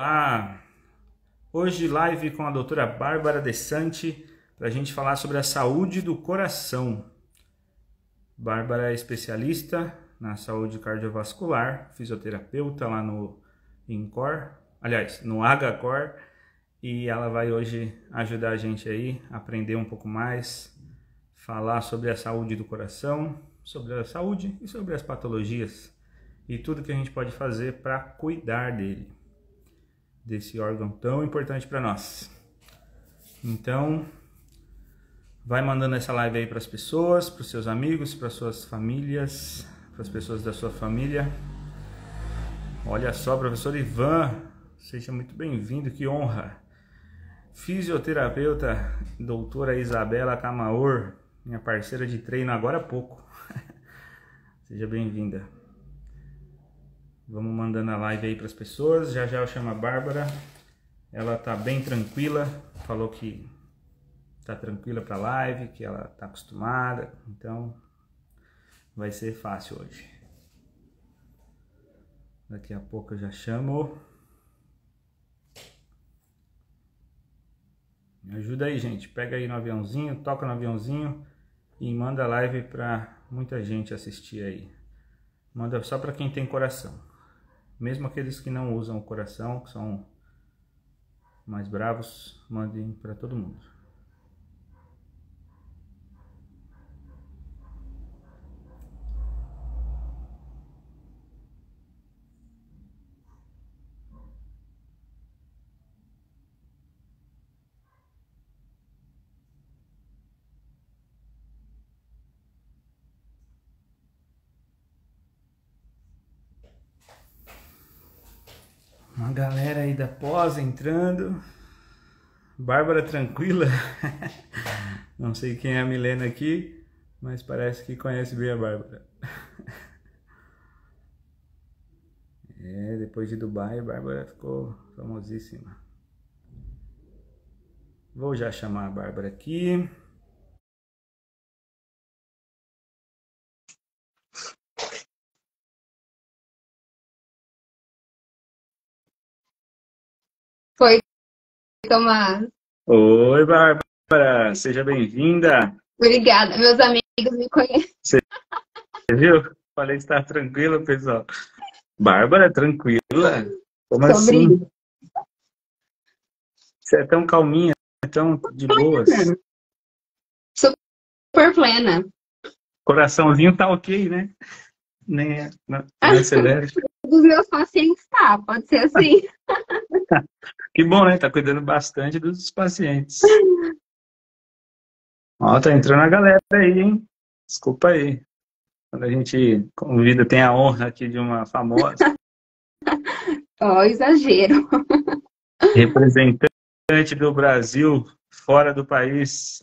Olá! Hoje live com a doutora Bárbara De Santi para a gente falar sobre a saúde do coração. Bárbara é especialista na saúde cardiovascular, fisioterapeuta lá no INCOR, aliás, no HCOR, e ela vai hoje ajudar a gente aí a aprender um pouco mais, falar sobre a saúde do coração, sobre a saúde e sobre as patologias e tudo que a gente pode fazer para cuidar dele, desse órgão tão importante para nós. Então, vai mandando essa live aí para as pessoas, para os seus amigos, para as suas famílias, para as pessoas da sua família. Olha só, professor Ivan, seja muito bem-vindo, que honra. Fisioterapeuta, doutora Isabela Camaor, minha parceira de treino agora há pouco. Seja bem-vinda. Vamos mandando a live aí para as pessoas. Já eu chamo a Bárbara. Ela tá bem tranquila. Falou que tá tranquila para a live, que ela tá acostumada. Então vai ser fácil hoje. Daqui a pouco eu já chamo. Me ajuda aí, gente. Pega aí no aviãozinho, toca no aviãozinho e manda a live para muita gente assistir aí. Manda só para quem tem coração. Mesmo aqueles que não usam o coração, que são mais bravos, mandem para todo mundo. Uma galera aí da pós entrando. Bárbara tranquila. Não sei quem é a Milena aqui, mas parece que conhece bem a Bárbara. Depois de Dubai, a Bárbara ficou famosíssima. Vou já chamar a Bárbara aqui. Foi, Tomás. Oi, Bárbara, seja bem-vinda. Obrigada. Meus amigos me conhecem. Você viu? Falei que está tranquila, pessoal. Bárbara, tranquila? Como Sobre assim? isso. Você é tão calminha, tão de boas. Super plena. Coraçãozinho tá ok, né? Não acelera. Dos meus pacientes, tá. Pode ser assim. Que bom, né? Tá cuidando bastante dos pacientes. Ó, tá entrando a galera aí, hein? Desculpa aí. Quando a gente convida, tem a honra aqui de uma famosa Ó, exagero. representante do Brasil fora do país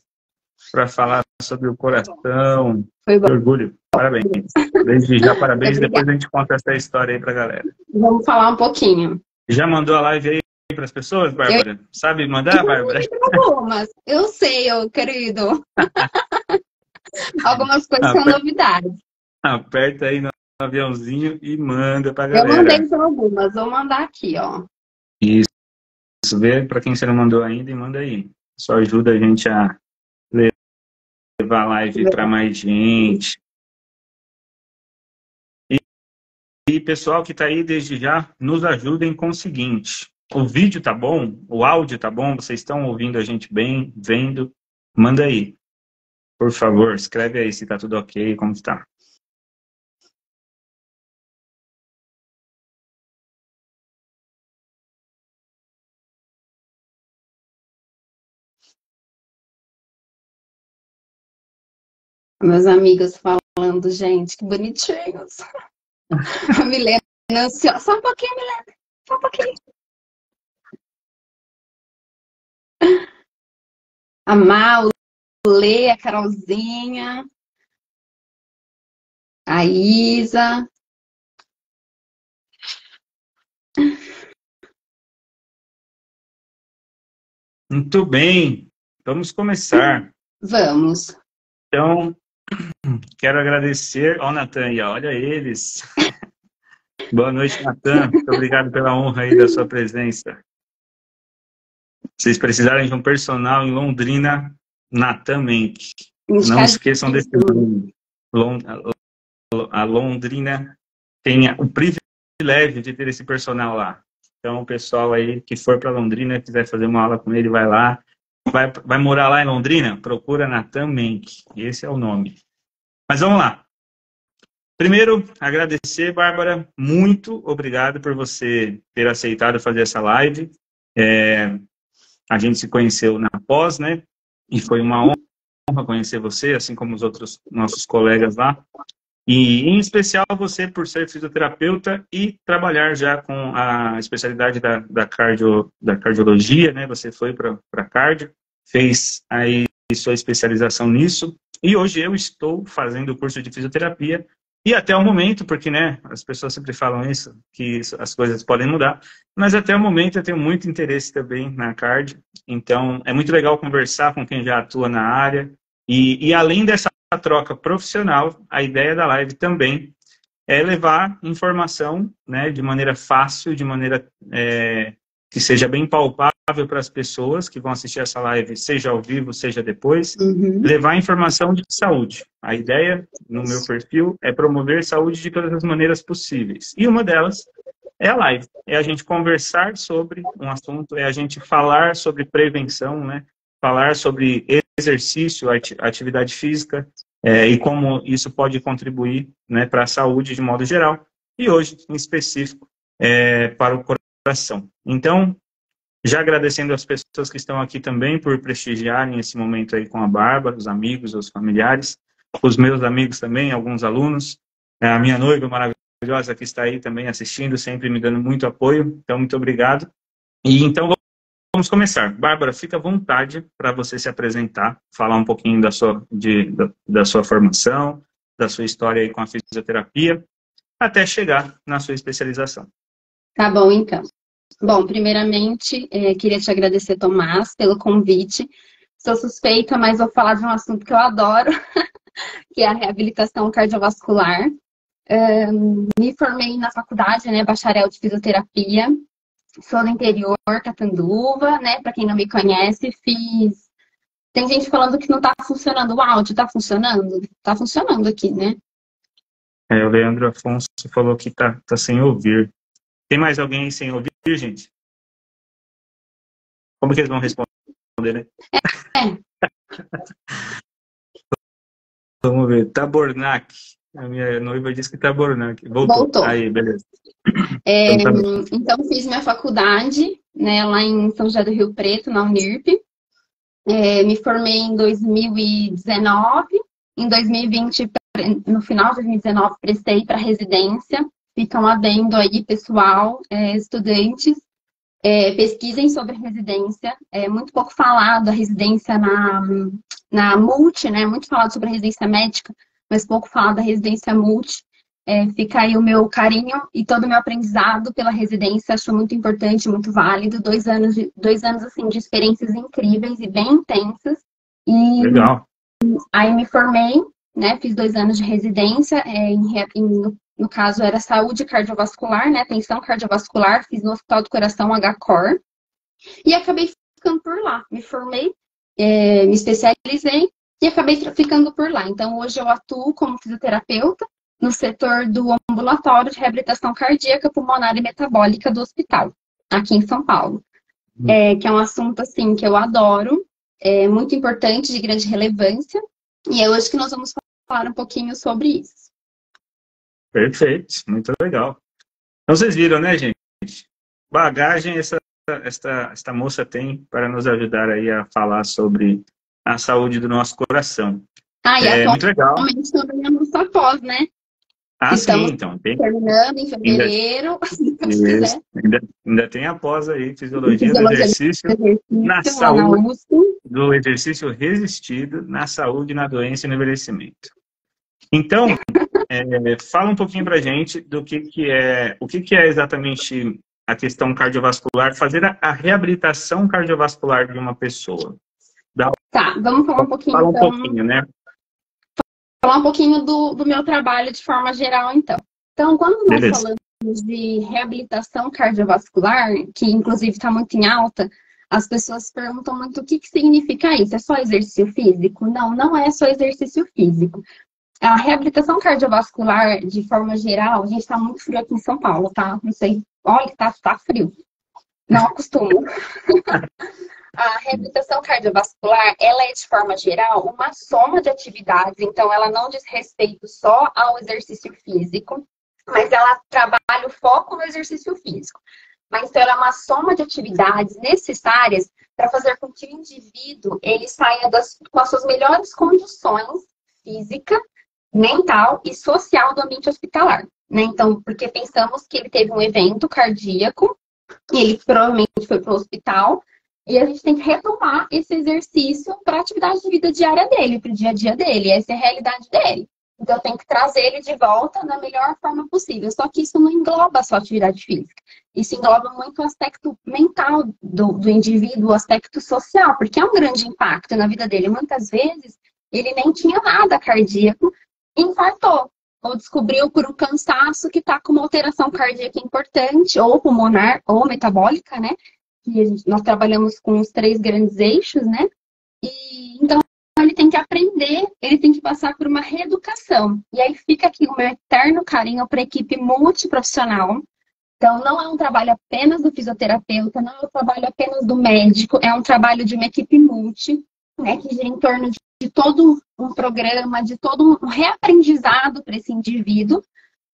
para falar sobre o coração. Foi bom. Que orgulho. Parabéns. Desde já, parabéns. Obrigada. Depois a gente conta essa história aí pra galera. Vamos falar um pouquinho. Já mandou a live aí para as pessoas, Bárbara? Sabe mandar, Bárbara? Algumas. Eu sei, querido. Algumas coisas são novidades. Aperta aí no aviãozinho e manda pra Eu galera. mandei para algumas. Vou mandar aqui, ó. Isso. Vê para quem você não mandou ainda e manda aí. Só ajuda a gente a levar a live para mais gente. E pessoal que está aí desde já, nos ajudem com o seguinte. O vídeo tá bom? O áudio tá bom? Vocês estão ouvindo a gente bem? Vendo? Manda aí. Por favor, escreve aí se tá tudo ok, como está. Meus amigos falando, gente, que bonitinhos. A Milena ansiosa. Só um pouquinho, Milena. Só um pouquinho. A Mal, o Lê, a Carolzinha, a Isa. Muito bem, vamos começar. Vamos. Então, quero agradecer. Ó, Natan, olha eles. Boa noite, Natan. Muito obrigado pela honra aí da sua presença. Se vocês precisarem de um personal em Londrina, Natan Menck. Não esqueçam desse nome. A Londrina tem o privilégio de ter esse personal lá. Então, o pessoal aí que for para Londrina, quiser fazer uma aula com ele, vai lá. Vai morar lá em Londrina? Procura Natan Menck. Esse é o nome. Mas vamos lá. Primeiro, agradecer, Bárbara. Muito obrigado por você ter aceitado fazer essa live. A gente se conheceu na pós, né? E foi uma honra conhecer você, assim como os outros nossos colegas lá. E, em especial, você por ser fisioterapeuta e trabalhar já com a especialidade da cardiologia, né? Você foi para cardio, fez aí sua especialização nisso. E hoje eu estou fazendo o curso de fisioterapia. E até o momento, porque, né, as pessoas sempre falam isso, que as coisas podem mudar, mas até o momento eu tenho muito interesse também na cardio. Então, é muito legal conversar com quem já atua na área. E além dessa troca profissional, a ideia da live também é levar informação, né, de maneira fácil, de maneira que seja bem palpável para as pessoas que vão assistir essa live, seja ao vivo, seja depois, levar informação de saúde. A ideia, no meu perfil, é promover saúde de todas as maneiras possíveis. E uma delas é a live. É a gente conversar sobre um assunto, é a gente falar sobre prevenção, né? Falar sobre exercício, atividade física, e como isso pode contribuir, né, para a saúde de modo geral. E hoje, em específico, para o coração. Então, já agradecendo as pessoas que estão aqui também por prestigiarem esse momento aí com a Bárbara, os amigos, os familiares, os meus amigos também, alguns alunos, a minha noiva maravilhosa que está aí também assistindo, sempre me dando muito apoio, então muito obrigado. E então vamos começar. Bárbara, fica à vontade para você se apresentar, falar um pouquinho da sua formação, da sua história aí com a fisioterapia, até chegar na sua especialização. Tá bom, então. Bom, primeiramente, queria te agradecer, Tomás, pelo convite. Sou suspeita, mas vou falar de um assunto que eu adoro, que é a reabilitação cardiovascular. Me formei na faculdade, né, bacharel de fisioterapia. Sou do interior, Catanduva, né? Para quem não me conhece, fiz... Tem gente falando que não tá funcionando o áudio, tá funcionando? Tá funcionando aqui, né? O Leandro Afonso falou que tá sem ouvir. Tem mais alguém sem ouvir, gente? Como que eles vão responder, né? Vamos ver. Tabornac. A minha noiva disse que Tabornac. Voltou. Aí, beleza. Então, fiz minha faculdade, né, lá em São José do Rio Preto, na Unirp. Me formei em 2019. Em 2020, no final de 2019, prestei para residência. Fica um adendo aí, pessoal, estudantes, pesquisem sobre residência. É muito pouco falado a residência na multi, né? Muito falado sobre a residência médica, mas pouco falado da residência multi. Fica aí o meu carinho e todo o meu aprendizado pela residência. Acho muito importante, muito válido. 2 anos assim, de experiências incríveis e bem intensas. E legal. Aí me formei, né? Fiz 2 anos de residência no caso, era saúde cardiovascular, né? Atenção cardiovascular, fiz no Hospital do Coração HCOR. E acabei ficando por lá. Me formei, me especializei e acabei ficando por lá. Então, hoje eu atuo como fisioterapeuta no setor do ambulatório de reabilitação cardíaca, pulmonar e metabólica do hospital, aqui em São Paulo. Que é um assunto, assim, que eu adoro, muito importante, de grande relevância. E é hoje que nós vamos falar um pouquinho sobre isso. Perfeito, muito legal. Então vocês viram, né, gente? Bagagem esta moça tem para nos ajudar aí a falar sobre a saúde do nosso coração. E muito legal. Atualmente também é nossa pós, né? Sim, então. Terminando em fevereiro. Ainda tem a pós aí, fisiologia do exercício na saúde, do exercício resistido na saúde, na doença e no envelhecimento. Então, fala um pouquinho pra gente do que é exatamente a questão cardiovascular, fazer a reabilitação cardiovascular de uma pessoa. Tá, vamos falar um pouquinho. Fala um pouquinho, né? Falar um pouquinho do meu trabalho de forma geral, então. Então, quando nós falamos de reabilitação cardiovascular, que inclusive está muito em alta, as pessoas perguntam muito o que significa isso. É só exercício físico? Não, não é só exercício físico. A reabilitação cardiovascular, de forma geral, a gente está muito frio aqui em São Paulo, tá? Não sei, olha, tá frio. Não acostumo. A reabilitação cardiovascular, ela é, de forma geral, uma soma de atividades, então ela não diz respeito só ao exercício físico, mas ela trabalha o foco no exercício físico. Mas então ela é uma soma de atividades necessárias para fazer com que o indivíduo ele saia com as suas melhores condições física, mental e social do ambiente hospitalar, né? Então, porque pensamos que ele teve um evento cardíaco e ele provavelmente foi para o hospital. E a gente tem que retomar esse exercício para a atividade de vida diária dele, para o dia a dia dele. Essa é a realidade dele. Então, eu tenho que trazer ele de volta da melhor forma possível. Só que isso não engloba só a atividade física. Isso engloba muito o aspecto mental do indivíduo, o aspecto social, porque é um grande impacto na vida dele. Muitas vezes, ele nem tinha nada cardíaco e infartou. Ou descobriu por um cansaço que está com uma alteração cardíaca importante, ou pulmonar, ou metabólica, né? Nós trabalhamos com os 3 grandes eixos, né? E então ele tem que aprender, ele tem que passar por uma reeducação. E aí fica aqui o meu eterno carinho para a equipe multiprofissional. Então não é um trabalho apenas do fisioterapeuta, não é um trabalho apenas do médico, é um trabalho de uma equipe multi, né? Que gira em torno de todo um programa, de todo um reaprendizado para esse indivíduo,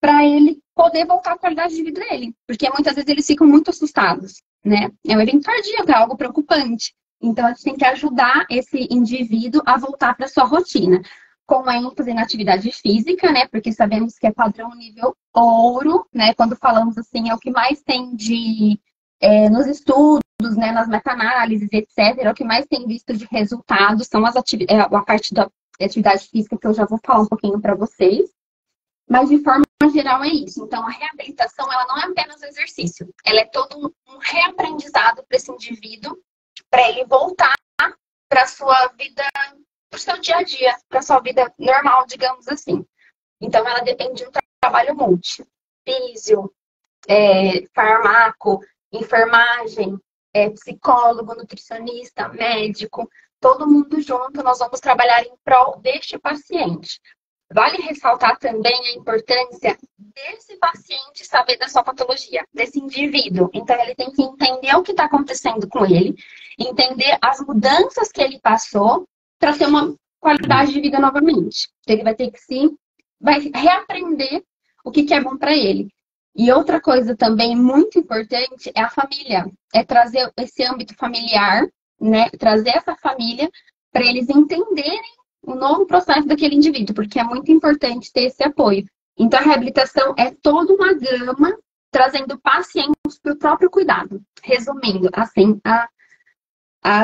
para ele poder voltar à qualidade de vida dele. Porque muitas vezes eles ficam muito assustados, né? É um evento cardíaco, é algo preocupante. Então, a gente tem que ajudar esse indivíduo a voltar para sua rotina. Com ênfase na atividade física, né? Porque sabemos que é padrão nível ouro, né? Quando falamos assim, é o que mais tem nos estudos, né? Nas meta-análises, etc. É o que mais tem visto de resultados, são a parte da atividade física, que eu já vou falar um pouquinho para vocês. Mas, de forma geral, é isso. Então, a reabilitação, ela não é apenas um exercício. Ela é todo um reaprendizado para esse indivíduo, para ele voltar para a sua vida, para o seu dia a dia, para a sua vida normal, digamos assim. Então, ela depende de um trabalho multi. Físio, farmaco, enfermagem, psicólogo, nutricionista, médico, todo mundo junto, nós vamos trabalhar em prol deste paciente. Vale ressaltar também a importância desse paciente saber da sua patologia, desse indivíduo. Então, ele tem que entender o que está acontecendo com ele, entender as mudanças que ele passou para ter uma qualidade de vida novamente. Ele vai ter que vai reaprender o que é bom para ele. E outra coisa também muito importante é a família. É trazer esse âmbito familiar, né? Trazer essa família para eles entenderem o novo processo daquele indivíduo, porque é muito importante ter esse apoio. Então, a reabilitação é toda uma gama trazendo pacientes para o próprio cuidado. Resumindo, assim,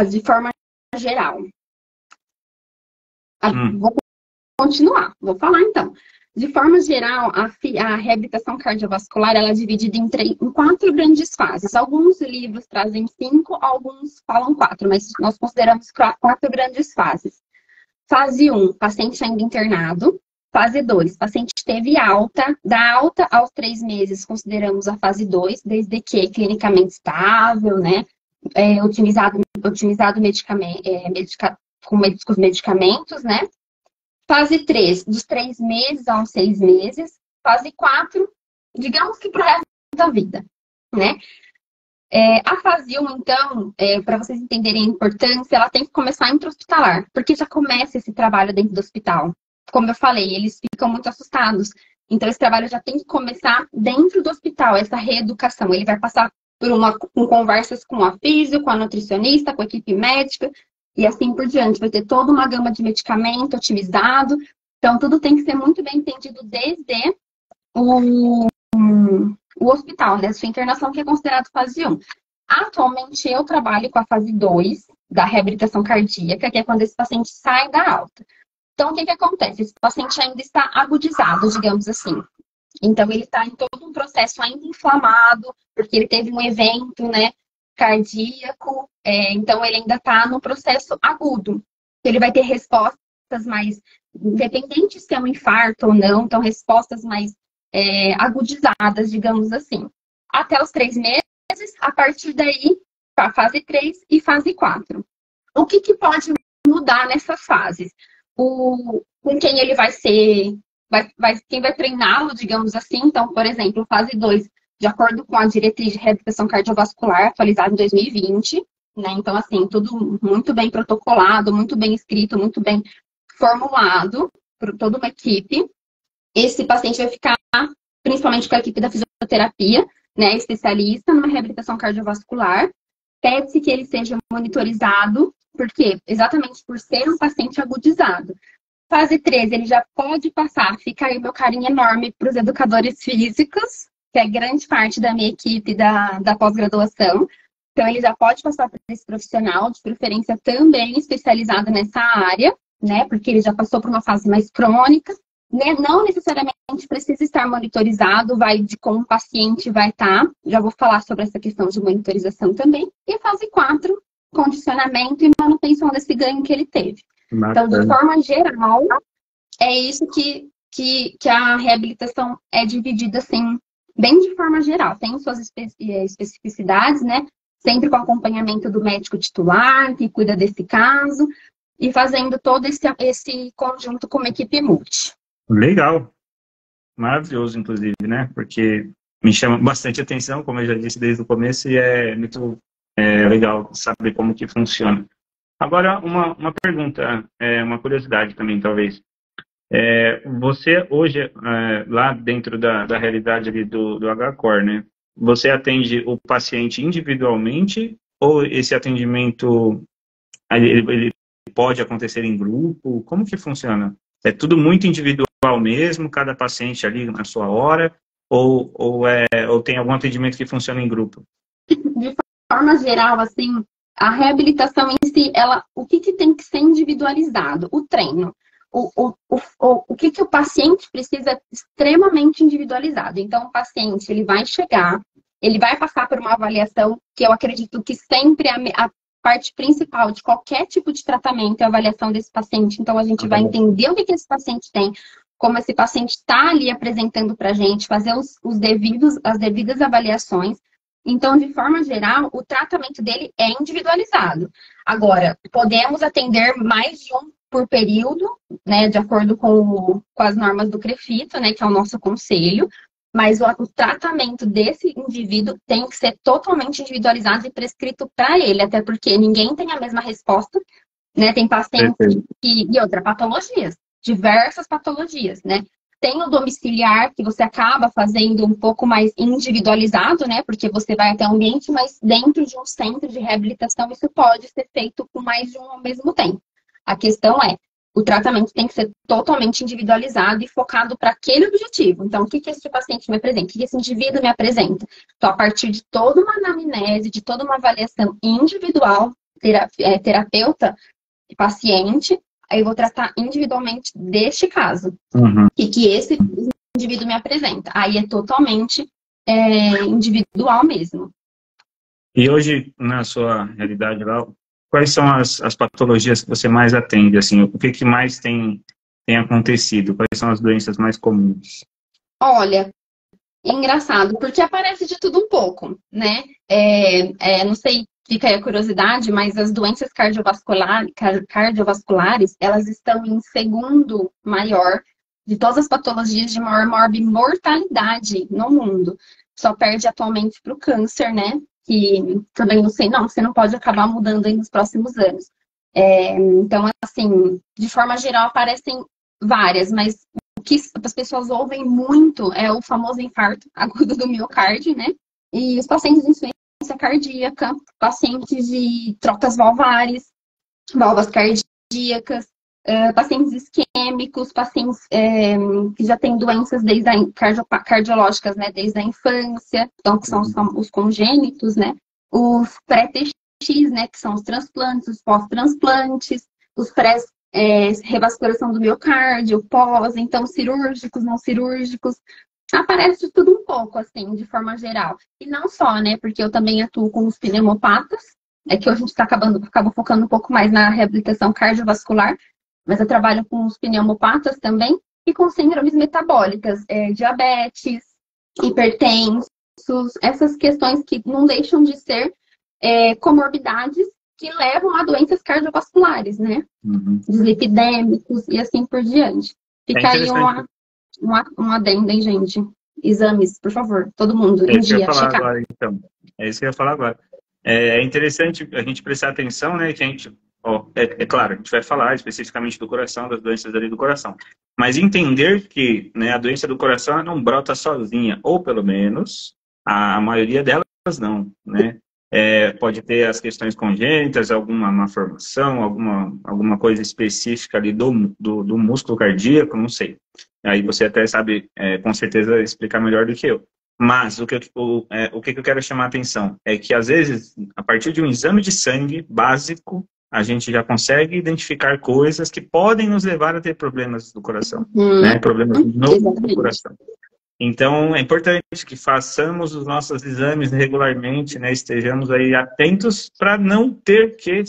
de forma geral. Vou continuar, vou falar então. De forma geral, a reabilitação cardiovascular ela é dividida em 4 grandes fases. Alguns livros trazem 5, alguns falam 4, mas nós consideramos 4 grandes fases. Fase 1, paciente ainda internado. Fase 2, paciente teve alta. Da alta aos 3 meses, consideramos a fase 2, desde que clinicamente estável, né? Otimizado medicamento, com os medicamentos, né? Fase 3, dos 3 meses aos 6 meses. Fase 4, digamos que pro resto da vida, né? A fase 1, então, para vocês entenderem a importância, ela tem que começar intra-hospitalar, porque já começa esse trabalho dentro do hospital. Como eu falei, eles ficam muito assustados. Então, esse trabalho já tem que começar dentro do hospital, essa reeducação. Ele vai passar com conversas com a físio, com a nutricionista, com a equipe médica, e assim por diante. Vai ter toda uma gama de medicamento otimizado. Então, tudo tem que ser muito bem entendido desde o hospital, né? Sua internação, que é considerado fase 1. Atualmente, eu trabalho com a fase 2 da reabilitação cardíaca, que é quando esse paciente sai da alta. Então, o que acontece? Esse paciente ainda está agudizado, digamos assim. Então, ele está em todo um processo ainda inflamado, porque ele teve um evento, né, cardíaco. Então, ele ainda está no processo agudo. Ele vai ter respostas mais, independente se é um infarto ou não, então respostas mais agudizadas, digamos assim. Até os 3 meses, a partir daí, a fase 3 e fase 4. O que pode mudar nessas fases? Com quem ele vai ser, quem vai treiná-lo, digamos assim. Então, por exemplo, fase 2, de acordo com a diretriz de reabilitação cardiovascular atualizada em 2020, né? Então, assim, tudo muito bem protocolado, muito bem escrito, muito bem formulado por toda uma equipe. Esse paciente vai ficar, principalmente com a equipe da fisioterapia, né, especialista numa reabilitação cardiovascular. Pede-se que ele seja monitorizado, porque exatamente por ser um paciente agudizado. Fase 3, ele já pode passar, fica aí meu carinho enorme para os educadores físicos, que é grande parte da minha equipe da pós-graduação. Então, ele já pode passar para esse profissional, de preferência também especializado nessa área, né? Porque ele já passou por uma fase mais crônica, né? Não necessariamente precisa estar monitorizado, vai de como o paciente vai estar. Já vou falar sobre essa questão de monitorização também. E fase 4, condicionamento e manutenção desse ganho que ele teve. Então, de forma geral, é isso que a reabilitação é dividida, assim, bem de forma geral. Tem suas especificidades, né? Sempre com acompanhamento do médico titular, que cuida desse caso, e fazendo todo esse conjunto como equipe multi. Legal. Maravilhoso, inclusive, né? Porque me chama bastante atenção, como eu já disse desde o começo, e é muito legal saber como que funciona. Agora, uma pergunta, uma curiosidade também, talvez. Você hoje, lá dentro da realidade ali do HCOR, né? Você atende o paciente individualmente ou esse atendimento ele pode acontecer em grupo? Como que funciona? É tudo muito individual mesmo, cada paciente ali na sua hora, ou tem algum atendimento que funciona em grupo? De forma geral, assim, a reabilitação em si, o que tem que ser individualizado? O treino. O que o paciente precisa é extremamente individualizado. Então, o paciente, ele vai chegar, ele vai passar por uma avaliação, que eu acredito que sempre a parte principal de qualquer tipo de tratamento é a avaliação desse paciente. Então, a gente vai entender o que esse paciente tem, como esse paciente está ali apresentando para a gente, fazer as devidas avaliações. Então, de forma geral, o tratamento dele é individualizado. Agora, podemos atender mais de um por período, né, de acordo com as normas do CREFITO, né, que é o nosso conselho, mas o tratamento desse indivíduo tem que ser totalmente individualizado e prescrito para ele, até porque ninguém tem a mesma resposta, né, tem pacientes e outras patologias, diversas patologias, né. Tem o domiciliar, que você acaba fazendo um pouco mais individualizado, né? Porque você vai até o ambiente, mas dentro de um centro de reabilitação, isso pode ser feito com mais de um ao mesmo tempo. A questão é, o tratamento tem que ser totalmente individualizado e focado para aquele objetivo. Então, o que esse paciente me apresenta? O que esse indivíduo me apresenta? Então, a partir de toda uma anamnese, de toda uma avaliação individual, terapeuta e paciente, aí eu vou tratar individualmente deste caso. E que esse indivíduo me apresenta. Aí é totalmente individual mesmo. E hoje, na sua realidade lá, quais são as patologias que você mais atende? Assim, o que mais tem acontecido? Quais são as doenças mais comuns? Olha, é engraçado, porque aparece de tudo um pouco, né? Não sei, fica aí a curiosidade, mas as doenças cardiovasculares, elas estão em segundo maior de todas as patologias de maior mortalidade no mundo. Só perde atualmente para o câncer, né? Que também não sei, você não pode acabar mudando aí nos próximos anos. Então, assim, de forma geral, aparecem várias, mas o que as pessoas ouvem muito é o famoso infarto agudo do miocárdio, né? E os pacientes de insuficiência cardíaca, pacientes de trocas valvares, válvulas cardíacas, pacientes isquêmicos, pacientes que já têm doenças cardiológicas, né, desde a infância, então que são os congênitos, né, os pré-TX, né, que são os transplantes, os pós-transplantes, os revascularização do miocárdio, pós, então cirúrgicos, não cirúrgicos, aparece de tudo um pouco, assim, de forma geral. E não só, né, porque eu também atuo com os pneumopatas, que hoje a gente acaba focando um pouco mais na reabilitação cardiovascular, mas eu trabalho com os pneumopatas também, e com síndromes metabólicas, diabetes, hipertensos, essas questões que não deixam de ser comorbidades que levam a doenças cardiovasculares, né? Dislipidêmicos e assim por diante. Fica aí um adendo, hein, gente? Exames, por favor, todo mundo, É em isso que eu ia dia, falar checar. agora, então. É isso que eu ia falar agora. É interessante a gente prestar atenção, né, que a gente, claro, a gente vai falar especificamente do coração, das doenças ali do coração, mas entender que, né, a doença do coração não brota sozinha, ou pelo menos a maioria delas não, né? Pode ter as questões congênitas, alguma malformação, alguma coisa específica ali do músculo cardíaco, não sei. Aí você até sabe, com certeza, explicar melhor do que eu. Mas o que eu quero chamar a atenção é que, às vezes, a partir de um exame de sangue básico, a gente já consegue identificar coisas que podem nos levar a ter problemas do coração, né? Problemas no coração. Então, é importante que façamos os nossos exames regularmente, né? Estejamos aí atentos para não ter que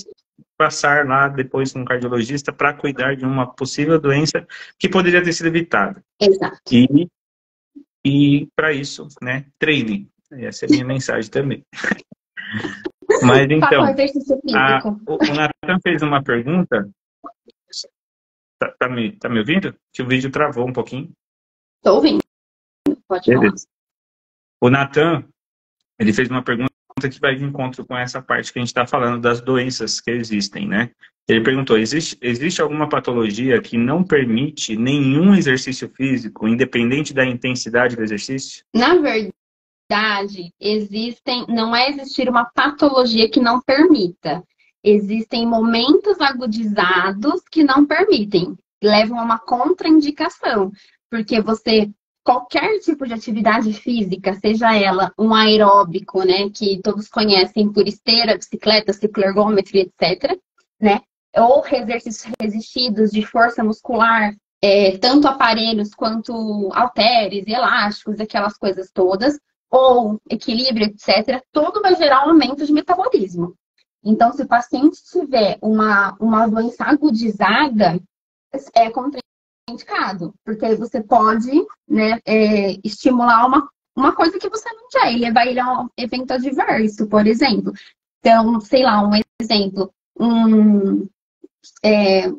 passar lá depois com um cardiologista para cuidar de uma possível doença que poderia ter sido evitada. Exato. E para isso, né, treine. Essa é a minha mensagem também. Mas então, o Nathan fez uma pergunta. Tá me ouvindo? Que o vídeo travou um pouquinho. Estou ouvindo. Pode falar. O Nathan, ele fez uma pergunta que vai de encontro com essa parte que a gente está falando das doenças que existem, né? Ele perguntou, existe alguma patologia que não permite nenhum exercício físico, independente da intensidade do exercício? Na verdade, não é existir uma patologia que não permita. Existem momentos agudizados que não permitem, levam a uma contraindicação, porque qualquer tipo de atividade física, seja ela um aeróbico, né, que todos conhecem por esteira, bicicleta, cicloergômetro, etc., né, ou exercícios resistidos de força muscular, tanto aparelhos quanto halteres, elásticos, aquelas coisas todas, ou equilíbrio, etc., tudo vai gerar um aumento de metabolismo. Então, se o paciente tiver uma doença agudizada, é contraindicado, porque você pode, né, estimular uma coisa que você não quer e levar ele a um evento adverso, por exemplo. Então, sei lá, um exemplo,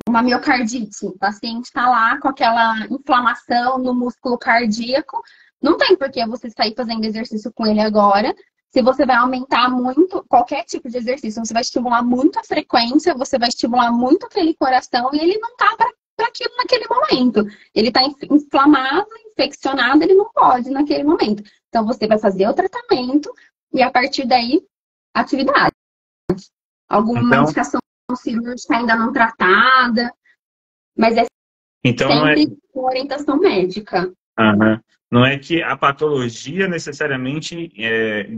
uma miocardite, o paciente está lá com aquela inflamação no músculo cardíaco, não tem por que você sair fazendo exercício com ele agora. Se você vai aumentar muito qualquer tipo de exercício, você vai estimular muito a frequência, você vai estimular muito aquele coração e ele não está para aquilo naquele momento. Ele está inflamado, infeccionado, ele não pode naquele momento. Então, você vai fazer o tratamento e, a partir daí, atividade. Alguma indicação cirúrgica ainda não tratada, mas sempre com orientação médica. Não é que a patologia necessariamente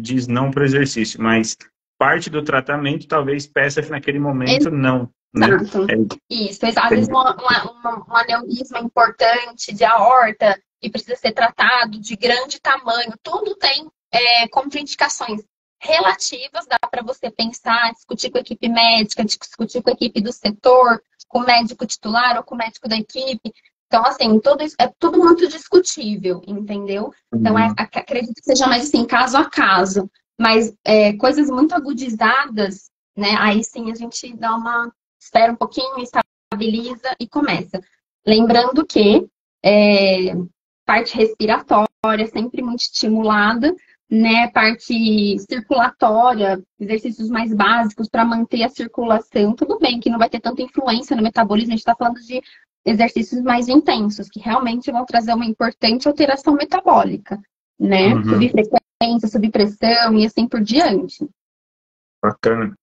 diz não para o exercício, mas parte do tratamento talvez peça naquele momento não. Exato. Né? Isso. Às vezes um aneurisma importante de aorta que precisa ser tratado de grande tamanho, tudo tem contraindicações relativas, dá para você pensar, discutir com a equipe médica, discutir com a equipe do setor, com o médico titular ou com o médico da equipe. Então, assim, tudo isso é tudo muito discutível, entendeu? Então, acredito que seja mais assim, caso a caso. Mas coisas muito agudizadas, né? Aí sim a gente espera um pouquinho, estabiliza e começa. Lembrando que parte respiratória sempre muito estimulada, né? Parte circulatória, exercícios mais básicos para manter a circulação. Tudo bem que não vai ter tanta influência no metabolismo, a gente está falando de exercícios mais intensos, que realmente vão trazer uma importante alteração metabólica, né? Subir frequência, subir pressão e assim por diante. Bacana.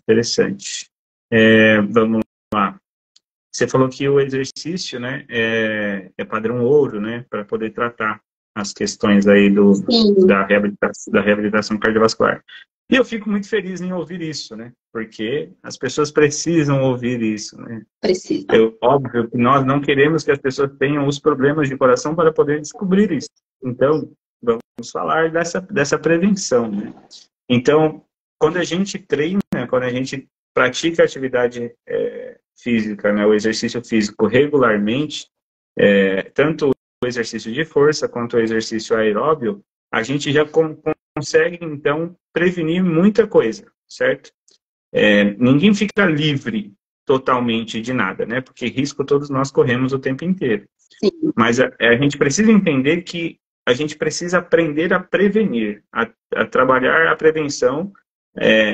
Interessante. Vamos lá. Você falou que o exercício, né, é padrão ouro, né, para poder tratar as questões aí da reabilitação cardiovascular. E eu fico muito feliz em ouvir isso, né? Porque as pessoas precisam ouvir isso, né? Precisam. Óbvio que nós não queremos que as pessoas tenham os problemas de coração para poder descobrir isso. Então, vamos falar dessa prevenção, né? Então, quando a gente treina, quando a gente pratica atividade física, né, o exercício físico regularmente, tanto o exercício de força quanto o exercício aeróbio, a gente já consegue, então, prevenir muita coisa, certo? Ninguém fica livre totalmente de nada, né? Porque risco todos nós corremos o tempo inteiro. Sim. Mas a gente precisa entender que a gente precisa aprender a prevenir, a trabalhar a prevenção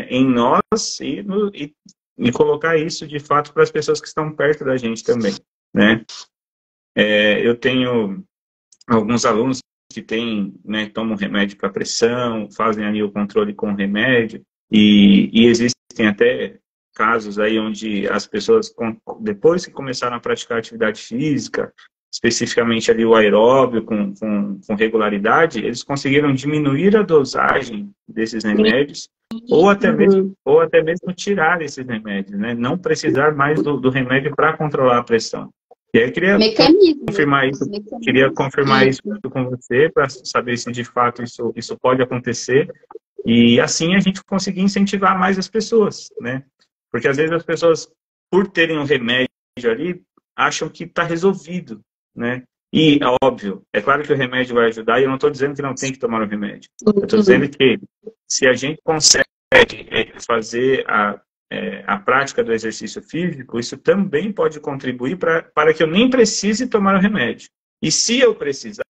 em nós e colocar isso, de fato, para as pessoas que estão perto da gente também, né? Eu tenho alguns alunos que né, tomam remédio para pressão, fazem ali o controle com remédio, e existem até casos aí onde as pessoas, depois que começaram a praticar atividade física, especificamente ali o aeróbio com regularidade, eles conseguiram diminuir a dosagem desses remédios, ou até mesmo tirar esses remédios, né? Não precisar mais do remédio para controlar a pressão. E aí eu queria confirmar isso com você, para saber se de fato isso pode acontecer, e assim a gente conseguir incentivar mais as pessoas, né? Porque às vezes as pessoas, por terem um remédio ali, acham que está resolvido, né? E, óbvio, é claro que o remédio vai ajudar, e eu não estou dizendo que não tem que tomar o remédio. Eu estou dizendo que se a gente consegue fazer a prática do exercício físico, isso também pode contribuir para que eu nem precise tomar o remédio. E se eu precisar,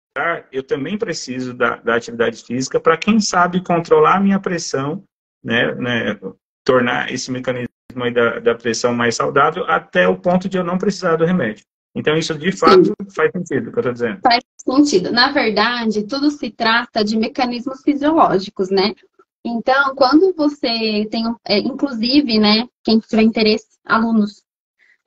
eu também preciso da atividade física para, quem sabe, controlar a minha pressão, né, tornar esse mecanismo aí da pressão mais saudável até o ponto de eu não precisar do remédio. Então, isso de fato faz sentido o que eu estou dizendo. Faz sentido. Na verdade, tudo se trata de mecanismos fisiológicos, né? Então, quando você tem, inclusive, né, quem tiver interesse, alunos,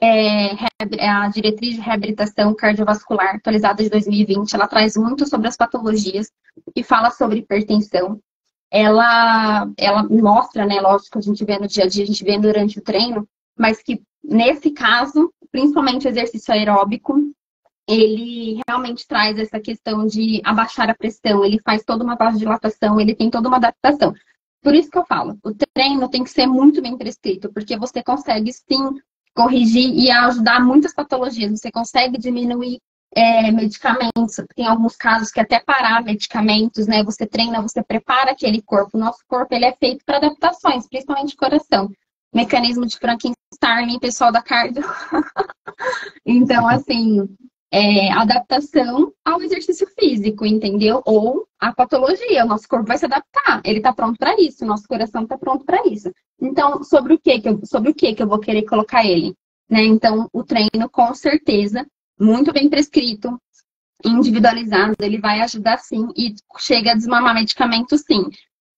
a diretriz de reabilitação cardiovascular atualizada de 2020, ela traz muito sobre as patologias e fala sobre hipertensão. Ela mostra, né, lógico, a gente vê no dia a dia, a gente vê durante o treino, mas que nesse caso, principalmente o exercício aeróbico, ele realmente traz essa questão de abaixar a pressão, ele faz toda uma vasodilatação, ele tem toda uma adaptação. Por isso que eu falo, o treino tem que ser muito bem prescrito, porque você consegue sim corrigir e ajudar muitas patologias, você consegue diminuir medicamentos, tem alguns casos que até parar medicamentos, né? Você treina, você prepara aquele corpo, o nosso corpo ele é feito para adaptações, principalmente coração. Mecanismo de Frankenstein, pessoal da cardio. Então, assim, adaptação ao exercício físico, entendeu? Ou a patologia, o nosso corpo vai se adaptar, ele está pronto para isso, o nosso coração está pronto para isso. Então, sobre o que eu vou querer colocar ele? Né? Então, o treino, com certeza, muito bem prescrito, individualizado, ele vai ajudar sim, e chega a desmamar medicamento sim.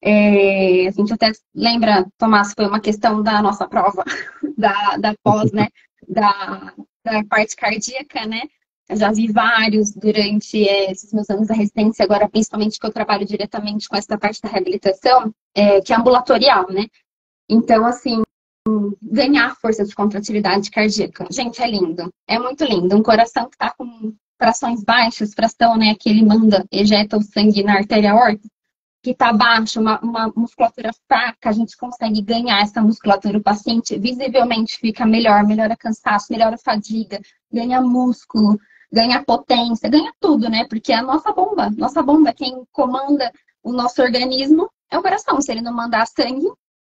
A gente até lembra, Tomás, foi uma questão da nossa prova, da pós, né? Da parte cardíaca, né? Eu já vi vários durante esses meus anos da residência, agora principalmente que eu trabalho diretamente com essa parte da reabilitação, que é ambulatorial, né? Então, assim, ganhar força de contratividade cardíaca. Gente, é lindo. É muito lindo. Um coração que está com frações baixas, fração, né, que ele ejeta o sangue na artéria aórtica, que está baixo, uma musculatura fraca, a gente consegue ganhar essa musculatura. O paciente visivelmente fica melhora cansaço, melhora fadiga, ganha músculo, ganha potência, ganha tudo, né? Porque é a nossa bomba, quem comanda o nosso organismo é o coração. Se ele não mandar sangue,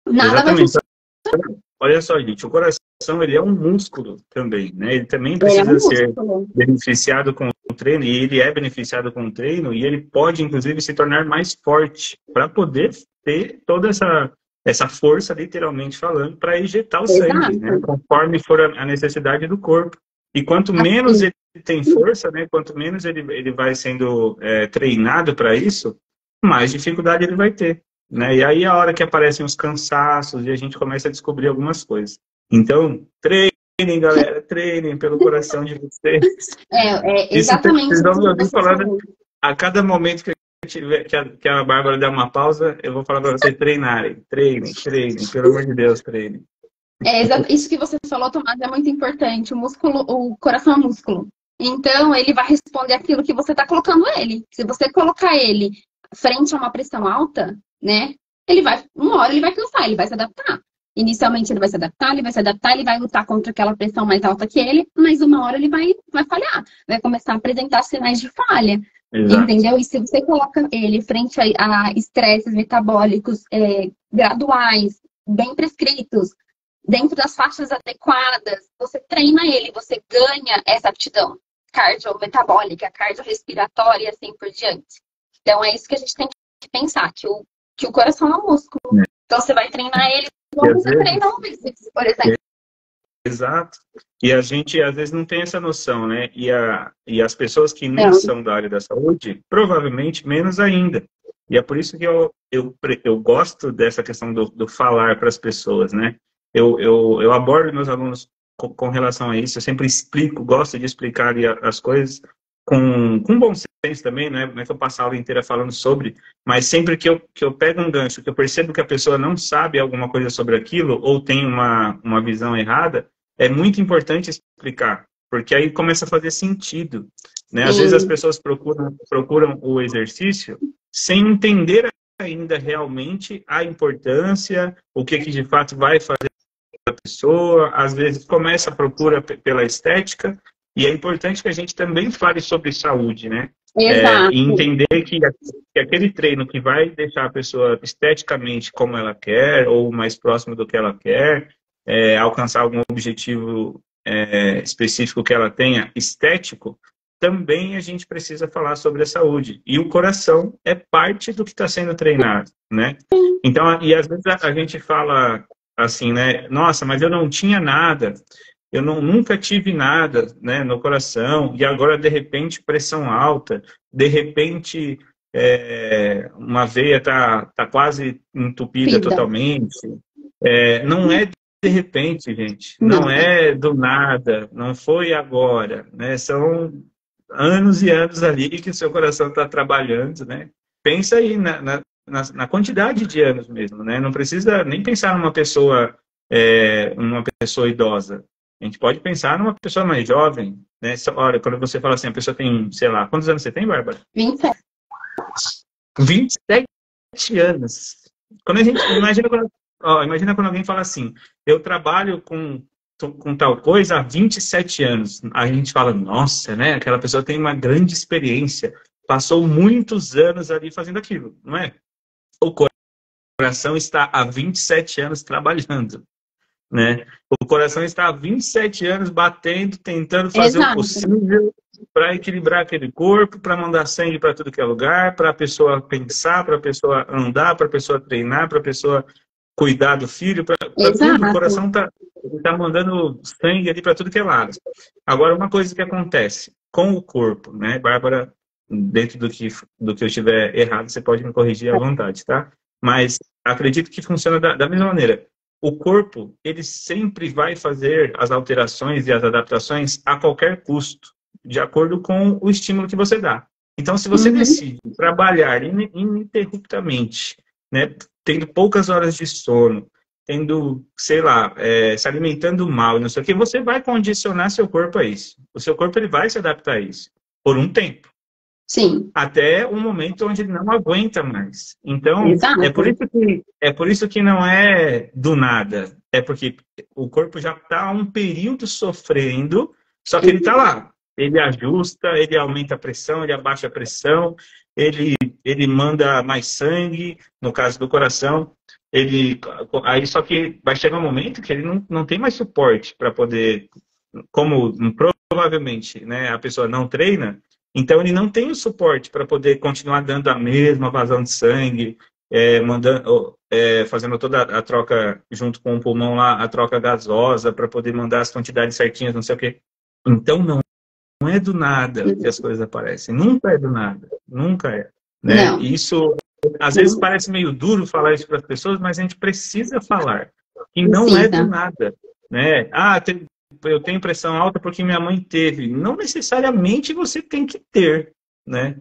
nada vai funcionar. Olha só, gente, o coração ele é um músculo também, né? Ele também precisa ser beneficiado com o treino, e ele é beneficiado com o treino, e ele pode, inclusive, se tornar mais forte para poder ter toda essa força, literalmente falando, para ejetar o sangue, né? Conforme for a necessidade do corpo. E quanto menos ele tem força, né? Quanto menos ele vai sendo treinado para isso, mais dificuldade ele vai ter. Né? E aí a hora que aparecem os cansaços e a gente começa a descobrir algumas coisas. Então, treinem, galera, treinem pelo coração de vocês. Exatamente. Vocês vão me ouvir falando a cada momento que a Bárbara der uma pausa, eu vou falar para vocês treinarem. Treinem, pelo amor de Deus, treinem. Isso que você falou, Tomás, é muito importante. O coração é músculo. Então, ele vai responder aquilo que você está colocando ele. Se você colocar ele frente a uma pressão alta, né? Uma hora ele vai cansar, ele vai se adaptar. Inicialmente ele vai se adaptar, ele vai se adaptar, ele vai lutar contra aquela pressão mais alta que ele, mas uma hora ele vai falhar, vai começar a apresentar sinais de falha. Exato. Entendeu? E se você coloca ele frente a estresses metabólicos graduais, bem prescritos, dentro das faixas adequadas, você treina ele, você ganha essa aptidão cardiometabólica, cardiorrespiratória e assim por diante. Então é isso que a gente tem que pensar, que o coração é um músculo. Então você vai treinar ele como você treina um bíceps, por exemplo. Exato. E a gente, às vezes, não tem essa noção, né? E as pessoas que não são da área da saúde, provavelmente menos ainda. E é por isso que eu gosto dessa questão do falar para as pessoas, né? Eu abordo meus alunos com relação a isso, eu sempre explico, gosto de explicar as coisas com bom senso também, né? Não é que eu passo a aula inteira falando sobre, mas sempre que eu pego um gancho, que eu percebo que a pessoa não sabe alguma coisa sobre aquilo, ou tem uma visão errada, é muito importante explicar, porque aí começa a fazer sentido, né? Às vezes as pessoas procuram o exercício sem entender ainda realmente a importância, o que de fato vai fazer a pessoa, às vezes começa a procura pela estética, e é importante que a gente também fale sobre saúde, né? Exato. E entender que aquele treino que vai deixar a pessoa esteticamente como ela quer, ou mais próximo do que ela quer, alcançar algum objetivo específico que ela tenha, estético, também a gente precisa falar sobre a saúde. E o coração é parte do que está sendo treinado, né? Então, e às vezes a gente fala assim, né? Nossa, mas eu não tinha nada, eu nunca tive nada, né, no coração, e agora, de repente, pressão alta, de repente, uma veia tá quase entupida totalmente. Não é de repente, gente. Não é do nada, não foi agora, né? São anos e anos ali que o seu coração está trabalhando, né? Pensa aí na quantidade de anos mesmo, né? Não precisa nem pensar numa pessoa idosa. A gente pode pensar numa pessoa mais jovem, né? Olha, quando você fala assim, a pessoa tem, sei lá, quantos anos você tem, Bárbara? 27. 27 anos. Quando a gente imagina quando alguém fala assim, eu trabalho com tal coisa há 27 anos. A gente fala, nossa, né? Aquela pessoa tem uma grande experiência, passou muitos anos ali fazendo aquilo, não é? O coração está há 27 anos trabalhando, né? O coração está há 27 anos batendo, tentando fazer o possível para equilibrar aquele corpo, para mandar sangue para tudo que é lugar, para a pessoa pensar, para a pessoa andar, para a pessoa treinar, para a pessoa cuidar do filho, para tudo. O coração está mandando sangue ali para tudo que é lado. Agora, uma coisa que acontece com o corpo, né, Bárbara, dentro do que eu estiver errado, você pode me corrigir à vontade, tá? Mas acredito que funciona da mesma maneira. O corpo, ele sempre vai fazer as alterações e as adaptações a qualquer custo, de acordo com o estímulo que você dá. Então, se você decide trabalhar ininterruptamente, né, tendo poucas horas de sono, tendo, sei lá, se alimentando mal, não sei o que, você vai condicionar seu corpo a isso. O seu corpo ele vai se adaptar a isso por um tempo. Sim. Até um momento onde ele não aguenta mais. Então, é por isso que não é do nada. É porque o corpo já está há um período sofrendo, só que ele está lá. Ele ajusta, ele aumenta a pressão, ele abaixa a pressão, ele manda mais sangue, no caso do coração. Aí só que vai chegar um momento que ele não tem mais suporte para poder, como provavelmente, né, a pessoa não treina, então ele não tem o suporte para poder continuar dando a mesma vazão de sangue, fazendo toda a troca junto com o pulmão lá, a troca gasosa para poder mandar as quantidades certinhas, não sei o quê. Então não é do nada que as coisas aparecem. Nunca é do nada. Nunca é. Né? Isso, às vezes, parece meio duro falar isso para as pessoas, mas a gente precisa falar. E não é do nada. Né? Eu tenho pressão alta porque minha mãe teve. Não necessariamente você tem que ter. Né?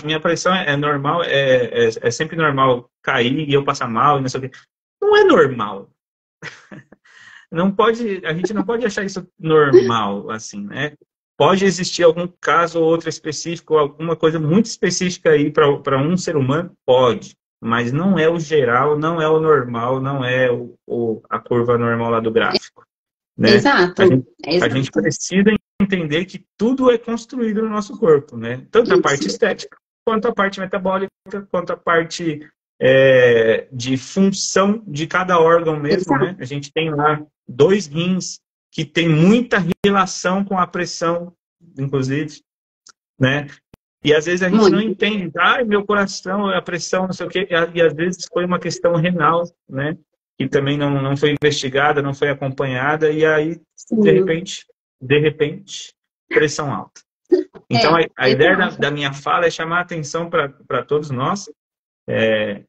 Minha pressão é normal, é sempre normal cair e eu passar mal, não sei o quê. Não é normal. A gente não pode achar isso normal, assim, né? Pode existir algum caso ou outro específico, alguma coisa muito específica aí para um ser humano? Pode. mas não é o geral, não é o normal, não é a curva normal lá do gráfico, né? Exato, A gente exato. precisa entender que tudo é construído no nosso corpo, né? Tanto a parte Isso, estética, quanto a parte metabólica, quanto a parte de função de cada órgão mesmo, exato. né? A gente tem lá 2 rins que tem muita relação com a pressão, inclusive, né? E às vezes a gente não Muito. entende, meu coração, a pressão, não sei o quê, e às vezes foi uma questão renal, né? Que também não foi investigada, não foi acompanhada, e aí, Sim. de repente, pressão alta. Então, É, a ideia exato. da minha fala é chamar a atenção para todos nós,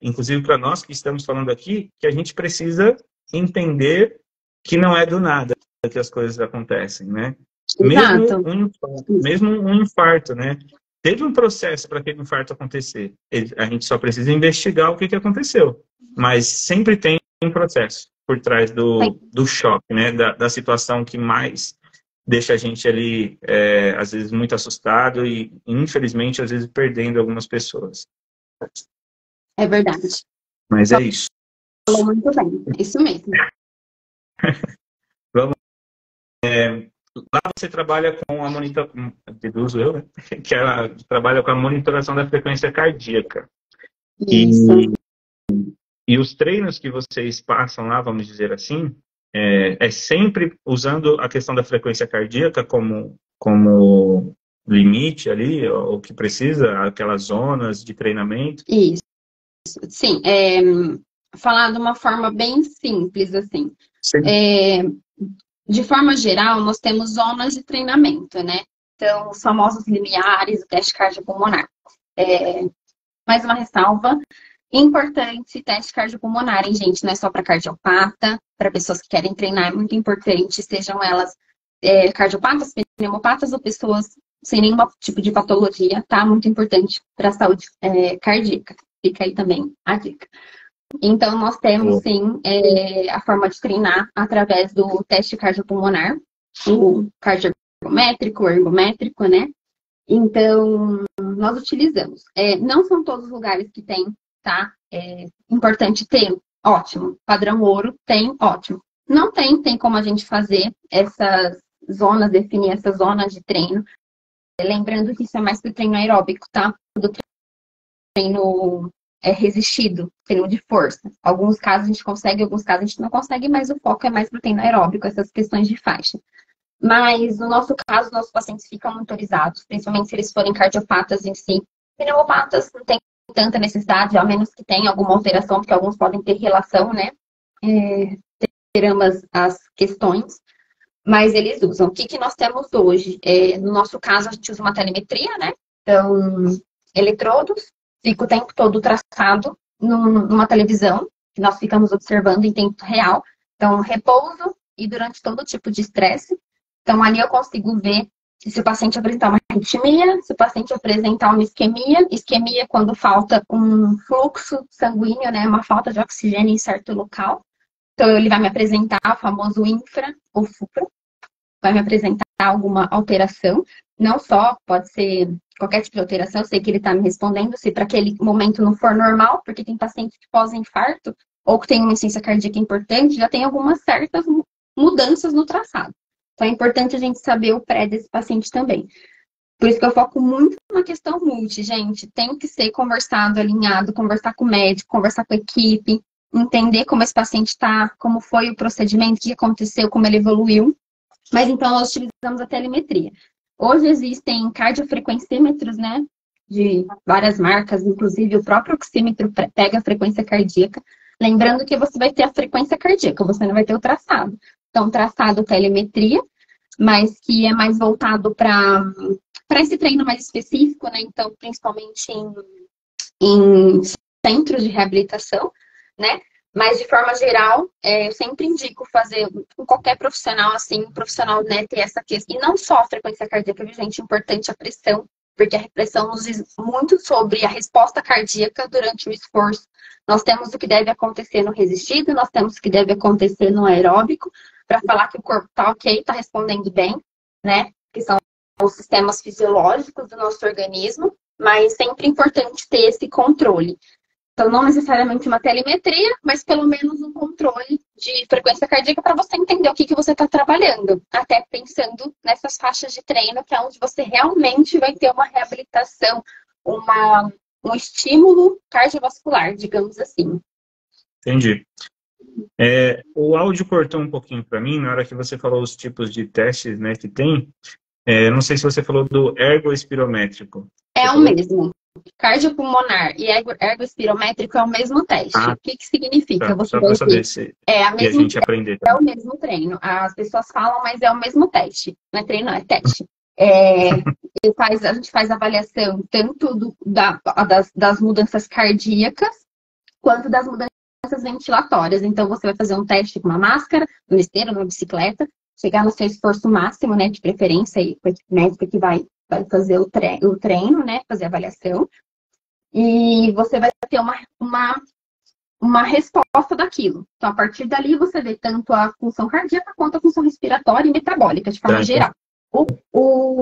inclusive para nós que estamos falando aqui, que a gente precisa entender que não é do nada que as coisas acontecem, né? Exato. Isso. Mesmo um infarto, né? Teve um processo para aquele infarto acontecer. A gente só precisa investigar o que aconteceu. Mas sempre tem um processo por trás do choque, né? Da situação que mais deixa a gente ali, às vezes, muito assustado e, infelizmente, às vezes, perdendo algumas pessoas. É verdade. Mas é isso. Falou muito bem. É isso mesmo. Vamos, lá você trabalha com a monitoração, deduzo eu, né? Que ela trabalha com a monitoração da frequência cardíaca. Isso. E os treinos que vocês passam lá, vamos dizer assim, é sempre usando a questão da frequência cardíaca como limite ali, o que precisa, aquelas zonas de treinamento. Isso. Sim, falar de uma forma bem simples, assim. Sim. É, de forma geral, nós temos zonas de treinamento, né? Então, os famosos limiares, o teste cardiopulmonar. Mais uma ressalva. Importante teste cardiopulmonar, hein, gente? Não é só para cardiopata, para pessoas que querem treinar, é muito importante, sejam elas cardiopatas, pneumopatas ou pessoas sem nenhum tipo de patologia, tá? Muito importante para a saúde cardíaca. Fica aí também a dica. Então, nós temos, sim, a forma de treinar através do teste cardiopulmonar, o cardiométrico, o ergométrico, né? Então, nós utilizamos. Não são todos os lugares que tem, tá? É importante ter, ótimo. Padrão ouro, tem, ótimo. Não tem, tem como a gente fazer essas zonas, definir essas zonas de treino. Lembrando que isso é mais para o treino aeróbico, tá? Do treino resistido, treino de força. Alguns casos a gente consegue, alguns casos a gente não consegue, mas o foco é mais para o treino aeróbico, essas questões de faixa. Mas, no nosso caso, nossos pacientes ficam monitorizados, principalmente se eles forem cardiopatas em si. Pneumopatas não tem tanta necessidade, a menos que tenha alguma alteração, porque alguns podem ter relação, né? Ter ambas as questões, mas eles usam. O que nós temos hoje? No nosso caso, a gente usa uma telemetria, né? Então, eletrodos, fica o tempo todo traçado numa televisão, que nós ficamos observando em tempo real. Então, repouso e durante todo tipo de estresse. Então, ali eu consigo ver se o paciente apresentar uma arritmia, se o paciente apresentar uma isquemia. Isquemia é quando falta um fluxo sanguíneo, né? Uma falta de oxigênio em certo local. Então, ele vai me apresentar o famoso infra ou supra. Vai me apresentar alguma alteração. Não só, pode ser qualquer tipo de alteração. Eu sei que ele está me respondendo se para aquele momento não for normal, porque tem pacientes que pós-infarto ou que tem uma insuficiência cardíaca importante, já tem algumas certas mudanças no traçado. Então, é importante a gente saber o pré desse paciente também. Por isso que eu foco muito na questão multi, gente. Tem que ser conversado, alinhado, conversar com o médico, conversar com a equipe, entender como esse paciente está, como foi o procedimento, o que aconteceu, como ele evoluiu. Mas, então, nós utilizamos a telemetria. Hoje existem cardiofrequencímetros, né? De várias marcas, inclusive o próprio oxímetro pega a frequência cardíaca. Lembrando que você vai ter a frequência cardíaca, você não vai ter o traçado. Então, traçado telemetria, mas que é mais voltado para esse treino mais específico, né? Então, principalmente em centros de reabilitação, né? Mas, de forma geral, eu sempre indico fazer com qualquer profissional, assim, um profissional, né, ter essa questão. E não só a frequência cardíaca, viu, gente? Importante a pressão, porque a pressão nos diz muito sobre a resposta cardíaca durante o esforço. Nós temos o que deve acontecer no resistido, nós temos o que deve acontecer no aeróbico, para falar que o corpo está ok, está respondendo bem, né? Que são os sistemas fisiológicos do nosso organismo, mas sempre importante ter esse controle. Então, não necessariamente uma telemetria, mas pelo menos um controle de frequência cardíaca para você entender o que você está trabalhando. Até pensando nessas faixas de treino, que é onde você realmente vai ter uma reabilitação, um estímulo cardiovascular, digamos assim. Entendi. O áudio cortou um pouquinho para mim na hora que você falou os tipos de testes, né, que tem. Não sei se você falou do ergoespirométrico. É o mesmo. Cardiopulmonar e ergoespirométrico é o mesmo teste. O que significa? Tá, você só vai para saber ver. se A e a gente aprender é também. o mesmo treino. As pessoas falam, mas é o mesmo teste. Não é treino, não, é teste. A gente faz avaliação tanto das mudanças cardíacas quanto das mudanças ventilatórias. Então, você vai fazer um teste com uma máscara, numa esteira, numa bicicleta, chegar no seu esforço máximo, né, de preferência, aí, com a equipe médica que vai fazer o treino, né, fazer a avaliação. E você vai ter uma resposta daquilo. Então, a partir dali, você vê tanto a função cardíaca quanto a função respiratória e metabólica, de forma geral. O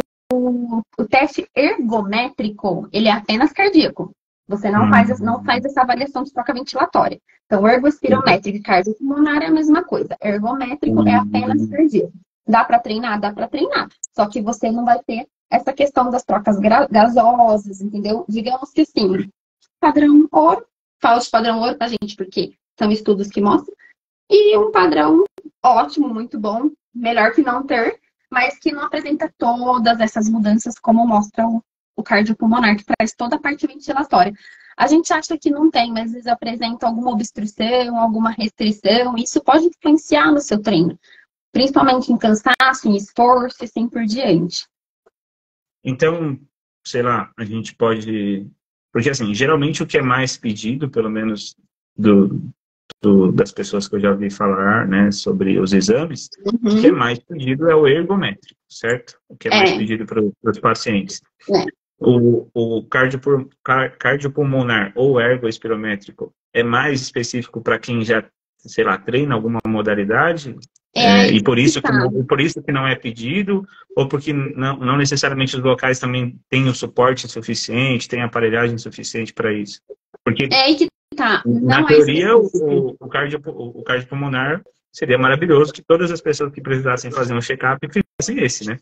teste ergométrico, ele é apenas cardíaco. Você não faz essa avaliação de troca ventilatória. Então, ergoespirométrico e cardiopulmonar é a mesma coisa. Ergométrico é apenas cardíaco. Dá para treinar? Dá para treinar. Só que você não vai ter essa questão das trocas gasosas, entendeu? Digamos que sim, padrão ouro, falo de padrão ouro, tá, gente? Porque são estudos que mostram. E um padrão ótimo, muito bom, melhor que não ter, mas que não apresenta todas essas mudanças como mostra o cardiopulmonar, que traz toda a parte ventilatória. A gente acha que não tem, mas às vezes apresenta alguma obstrução, alguma restrição, isso pode influenciar no seu treino, principalmente em cansaço, em esforço e assim por diante. Então, sei lá, a gente pode... Porque, assim, geralmente o que é mais pedido, pelo menos das pessoas que eu já ouvi falar, né, sobre os exames, o que é mais pedido é o ergométrico, certo? O que é mais pedido para os pacientes. O cardiopulmonar ou ergoespirométrico é mais específico para quem já, sei lá, treina alguma modalidade? E por isso que não é pedido, ou porque não necessariamente os locais também têm o suporte suficiente, têm aparelhagem suficiente para isso? Porque, na teoria, o cardiopulmonar seria maravilhoso que todas as pessoas que precisassem fazer um check-up fizessem esse, né?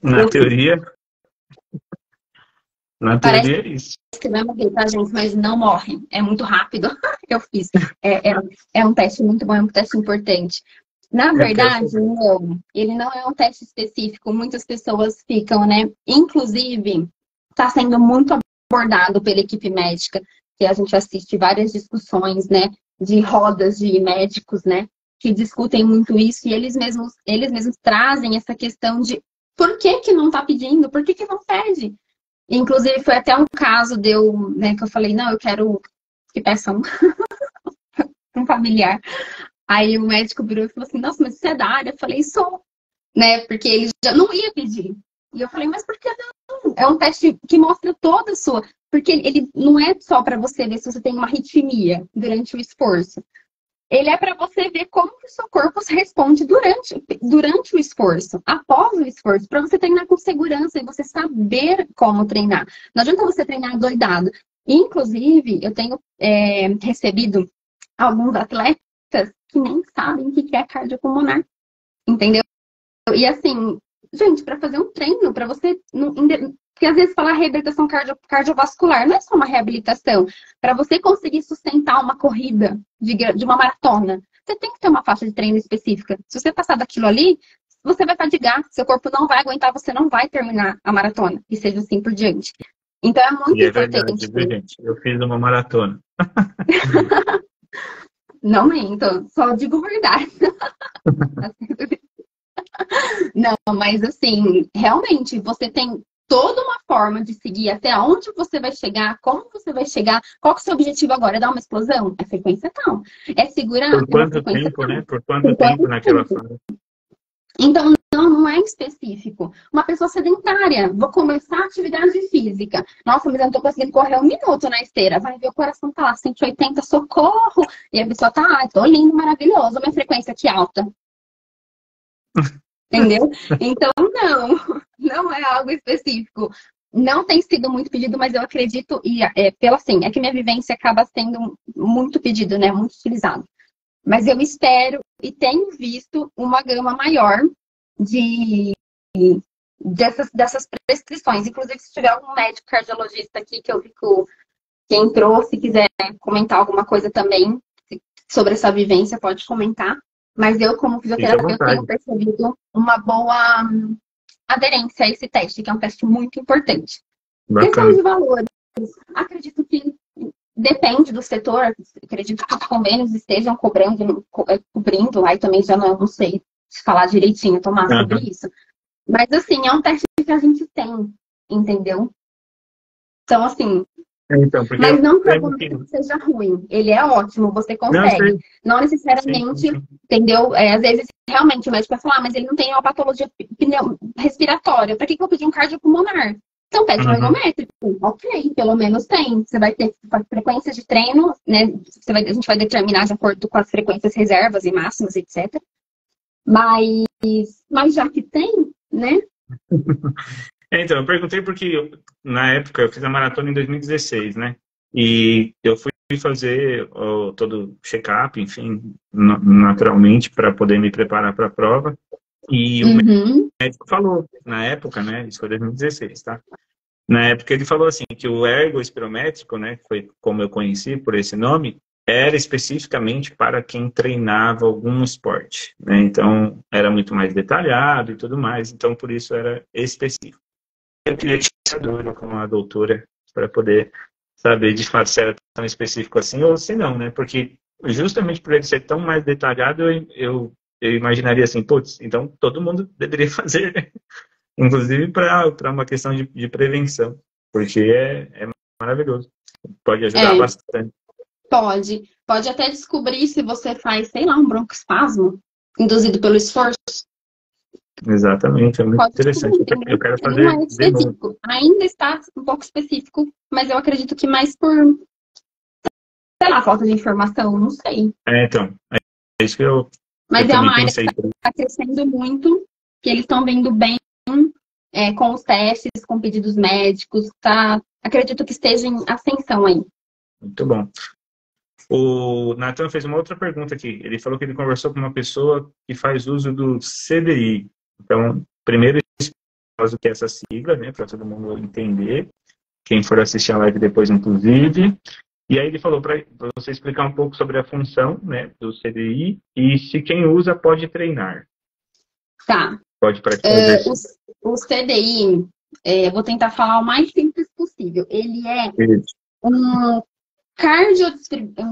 Na teoria é isso. Que vai morrer, tá, gente? Mas não morrem. É muito rápido. Eu fiz. É um teste muito bom, é um teste importante. Na verdade, não. Ele não é um teste específico. Muitas pessoas ficam, né? Inclusive, está sendo muito abordado pela equipe médica, que a gente assiste várias discussões, né? De rodas de médicos, né? Que discutem muito isso. E eles mesmos trazem essa questão de por que não está pedindo? Por que não pede? Inclusive, foi até um caso né, que eu falei, não, eu quero que peçam um familiar. Aí o médico virou e falou assim, nossa, mas você é da área? Eu falei, sou, né? Porque ele já não ia pedir. E eu falei, mas por que não? É um teste que mostra toda a sua... Porque ele não é só para você ver se você tem uma arritmia durante o esforço. Ele é para você ver como que o seu corpo responde durante o esforço, após o esforço, para você treinar com segurança e você saber como treinar. Não adianta você treinar doidado. Inclusive, eu tenho recebido alguns atletas que nem sabem o que é cardiopulmonar, entendeu? E assim, gente, para fazer um treino, para você... Porque às vezes falar reabilitação cardiovascular não é só uma reabilitação. Para você conseguir sustentar uma corrida de uma maratona, você tem que ter uma faixa de treino específica. Se você passar daquilo ali, você vai fadigar, seu corpo não vai aguentar, você não vai terminar a maratona, e seja assim por diante. Então é muito importante. Verdade, gente. Eu fiz uma maratona. Não minto, só digo verdade. Não, mas assim, realmente, você tem toda uma forma de seguir até onde você vai chegar, como você vai chegar, qual que é o seu objetivo agora? É dar uma explosão? É frequência tal. É segurar Por quanto tempo, né? Por quanto tempo naquela fase? Então, não é específico. Uma pessoa sedentária, vou começar a atividade física. Nossa, mas eu não tô conseguindo correr um minuto na esteira. Vai ver, o coração tá lá, 180, socorro. E a pessoa tá, tô lindo, maravilhoso, minha frequência aqui alta. Entendeu? Então, não é algo específico. não tem sido muito pedido, mas eu acredito, pela assim, é que minha vivência acaba sendo muito pedido, né? Muito utilizado. Mas eu espero e tenho visto uma gama maior de dessas prescrições. Inclusive, se tiver algum médico cardiologista aqui que eu vi que entrou, se quiser comentar alguma coisa também sobre essa vivência, pode comentar. Mas eu, como fisioterapeuta, tenho percebido uma boa aderência a esse teste, que é um teste muito importante. Questão de valores, acredito que depende do setor, acredito que os convênios estejam cobrindo, aí também já não sei se falar direitinho, Tomás, sobre isso. Mas assim, é um teste que a gente tem, entendeu? Então, assim, mas não que o seja ruim, ele é ótimo, você consegue. Não necessariamente, entendeu? Às vezes, realmente, o médico vai falar, mas ele não tem uma patologia respiratória. Para que eu vou pedir um cardiopulmonar? Então, pede um ergométrico. Ok, pelo menos tem. Você vai ter frequências de treino, né? A gente vai determinar de acordo com as frequências reservas e máximas, etc. Mas já que tem, né? Então, eu perguntei porque, na época, eu fiz a maratona em 2016, né? E eu fui fazer todo o check-up, enfim, naturalmente, para poder me preparar para a prova. E o médico falou, na época, né? Isso foi 2016, tá? Na época, ele falou assim, que o ergospirométrico, né? Foi como eu conheci por esse nome, era especificamente para quem treinava algum esporte, né? Então, era muito mais detalhado e tudo mais. Então, por isso, era específico. Eu queria tirar dúvida com a doutora para poder saber de fato se era tão específico assim ou se não, né? Porque justamente por ele ser tão mais detalhado, eu imaginaria assim, putz, então todo mundo deveria fazer, inclusive para uma questão de prevenção, porque é maravilhoso, pode ajudar bastante. Pode até descobrir se você faz, sei lá, um broncoespasmo induzido pelo esforço. Exatamente, é muito interessante. Eu quero fazer. Não é específico. Ainda está um pouco específico, mas eu acredito que mais por, sei lá, falta de informação, não sei. Então, é isso que eu. Mas é uma área que está crescendo muito, que eles estão vendo bem com os testes, com pedidos médicos, tá? Acredito que esteja em ascensão aí. Muito bom. O Nathan fez uma outra pergunta aqui. Ele falou que ele conversou com uma pessoa que faz uso do CDI. Então, primeiro, o que é essa sigla, né, para todo mundo entender. Quem for assistir a live depois, inclusive. E aí ele falou para você explicar um pouco sobre a função, né, do CDI e se quem usa pode treinar. Tá. Pode praticar o CDI, vou tentar falar o mais simples possível. Ele é um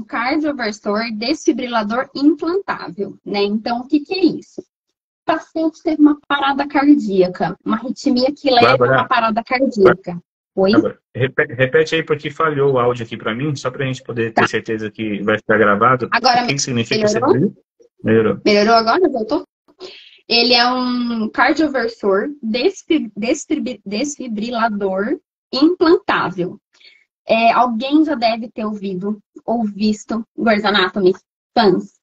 cardioversor desfibrilador implantável, né? Então, o que é isso? O paciente teve uma parada cardíaca, uma arritmia que leva a uma parada cardíaca. Oi? Repete aí porque falhou o áudio aqui para mim, só para a gente poder ter certeza que vai ficar gravado. Agora, o que significa melhorou? Melhorou. Melhorou agora? Voltou? Ele é um cardioversor desfibrilador implantável. Alguém já deve ter ouvido ou visto Grey's Anatomy, fãs.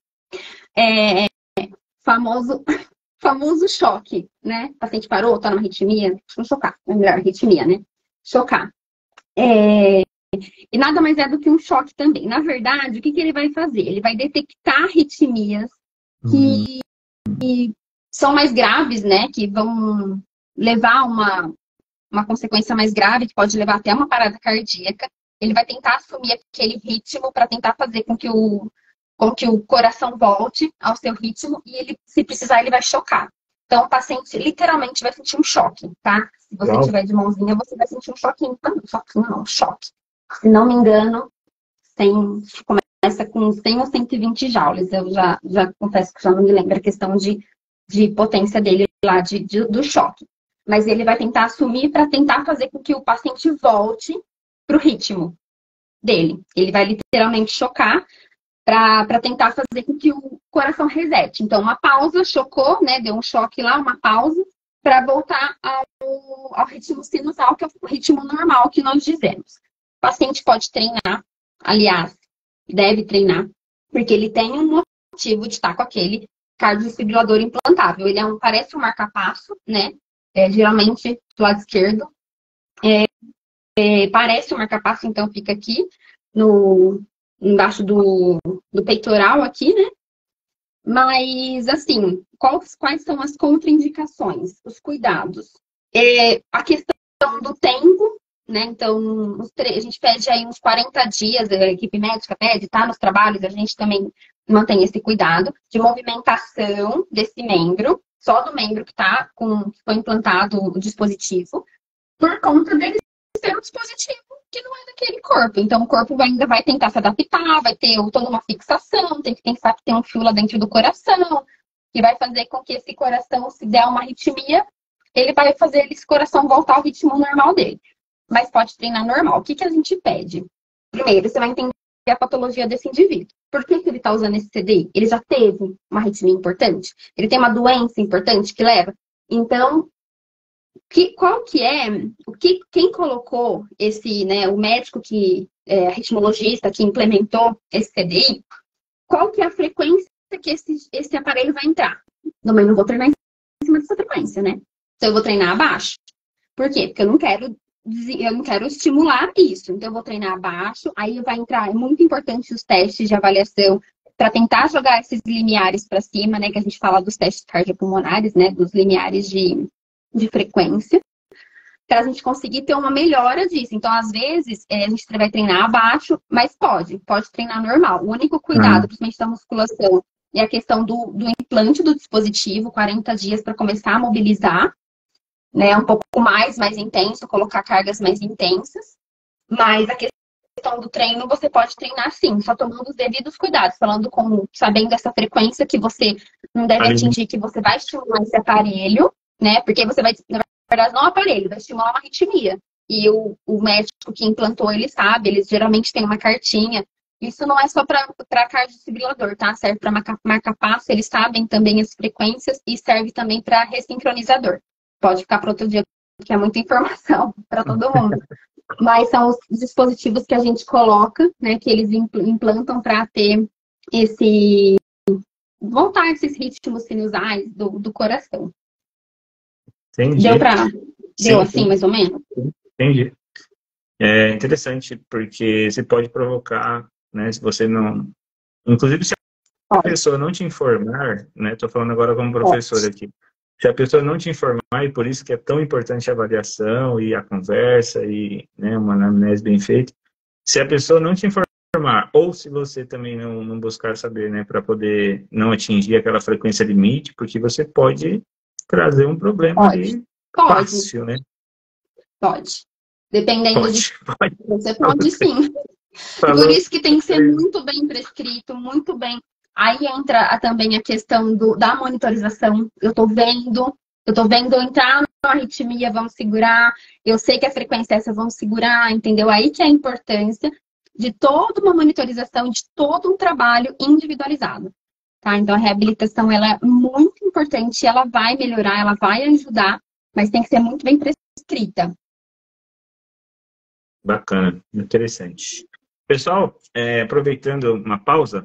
Famoso choque, né? O paciente parou, tá numa arritmia. Deixa eu chocar, é melhor arritmia, né? Chocar. E nada mais é do que um choque também. Na verdade, o que ele vai fazer? Ele vai detectar arritmias que são mais graves, né? Que vão levar uma consequência mais grave, que pode levar até uma parada cardíaca. Ele vai tentar assumir aquele ritmo para tentar fazer com que o coração volte ao seu ritmo e ele, se precisar, ele vai chocar. Então, o paciente literalmente vai sentir um choque, tá? Se você tiver de mãozinha, você vai sentir um choquinho. Não, choque. Se não me engano, começa com 100 ou 120 joules. Eu já confesso que já não me lembro a questão de potência dele lá, do choque. Mas ele vai tentar assumir para tentar fazer com que o paciente volte para o ritmo dele. Ele vai literalmente chocar para tentar fazer com que o coração resete. Então, uma pausa, chocou, né? Deu um choque lá, uma pausa, para voltar ao ritmo sinusal, que é o ritmo normal que nós dizemos. O paciente pode treinar, aliás, deve treinar, porque ele tem um motivo de estar com aquele cardiodesfibrilador implantável. Ele parece um marca-passo, né? Geralmente do lado esquerdo. parece um marca-passo, então fica aqui no, embaixo do peitoral aqui, né? Mas, assim, quais são as contraindicações, os cuidados? A questão do tempo, né? Então, a gente pede aí uns 40 dias, a equipe médica pede, tá? Nos trabalhos, a gente também mantém esse cuidado de movimentação desse membro, só do membro que foi implantado o dispositivo, por conta dele ser um dispositivo que não é daquele corpo. Então, o corpo ainda vai tentar se adaptar, vai ter toda uma fixação, tem que pensar que tem um fio lá dentro do coração, que vai fazer com que esse coração, se der uma arritmia, ele vai fazer esse coração voltar ao ritmo normal dele. Mas pode treinar normal. O que a gente pede? Primeiro, você vai entender a patologia desse indivíduo. Por que ele está usando esse CDI? Ele já teve uma arritmia importante? Ele tem uma doença importante que leva? Então, quem colocou esse, né, o médico ritmologista que implementou esse CDI, qual que é a frequência que esse aparelho vai entrar? Também não vou treinar em cima dessa frequência, né? Então eu vou treinar abaixo. Por quê? Porque eu não quero estimular isso. Então eu vou treinar abaixo, aí vai entrar, é muito importante os testes de avaliação para tentar jogar esses limiares para cima, né, que a gente fala dos testes cardiopulmonares, né, dos limiares de frequência, para a gente conseguir ter uma melhora disso. Então, às vezes, a gente vai treinar abaixo, mas pode treinar normal. O único cuidado, principalmente da musculação, é a questão do implante do dispositivo, 40 dias para começar a mobilizar, né, um pouco mais intenso, colocar cargas mais intensas. Mas a questão do treino, você pode treinar sim, só tomando os devidos cuidados, sabendo essa frequência que você não deve atingir, que você vai estimular esse aparelho, né? Porque você vai, na verdade, não é um aparelho, vai estimular uma arritmia. E o médico que implantou, ele sabe, eles geralmente têm uma cartinha. Isso não é só para cardiodesfibrilador, tá? Serve para marca-passo, eles sabem também as frequências e serve também para ressincronizador. Pode ficar para outro dia, porque é muita informação para todo mundo. Mas são os dispositivos que a gente coloca, né? Que eles implantam para ter voltar esses ritmos sinusais do coração. Entendi. Deu assim, mais ou menos? Entendi. É interessante, porque você pode provocar, né, se você não... Inclusive, se a pessoa não te informar, né, estou falando agora como professor aqui, se a pessoa não te informar, e por isso que é tão importante a avaliação e a conversa e, né, uma anamnese bem feita, se a pessoa não te informar, ou se você também não buscar saber, né, para poder não atingir aquela frequência limite, porque você pode trazer um problema aí fácil, né? Pode. Dependendo pode. Você pode sim. Por isso que tem que ser muito bem prescrito, muito bem. Aí entra também a questão da monitorização. Eu tô vendo entrar numa arritmia, vamos segurar. Eu sei que a frequência é essa, vamos segurar, entendeu? Aí que é a importância de toda uma monitorização, de todo um trabalho individualizado. Tá? Então, a reabilitação ela é muito importante, ela vai melhorar, ela vai ajudar, mas tem que ser muito bem prescrita. Bacana, interessante. Pessoal, aproveitando uma pausa,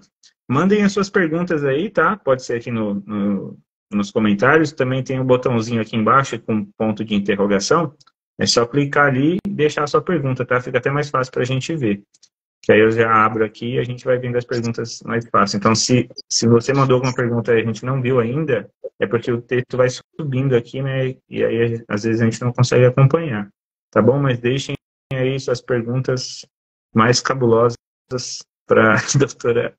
mandem as suas perguntas aí, tá? Pode ser aqui nos comentários. Também tem um botãozinho aqui embaixo com ponto de interrogação. É só clicar ali e deixar a sua pergunta, tá? Fica até mais fácil para a gente ver. Que aí eu já abro aqui e a gente vai vendo as perguntas mais fácil. Então, se você mandou alguma pergunta e a gente não viu ainda, é porque o texto vai subindo aqui, né? E aí, às vezes, a gente não consegue acompanhar. Tá bom? Mas deixem aí suas perguntas mais cabulosas para a doutora,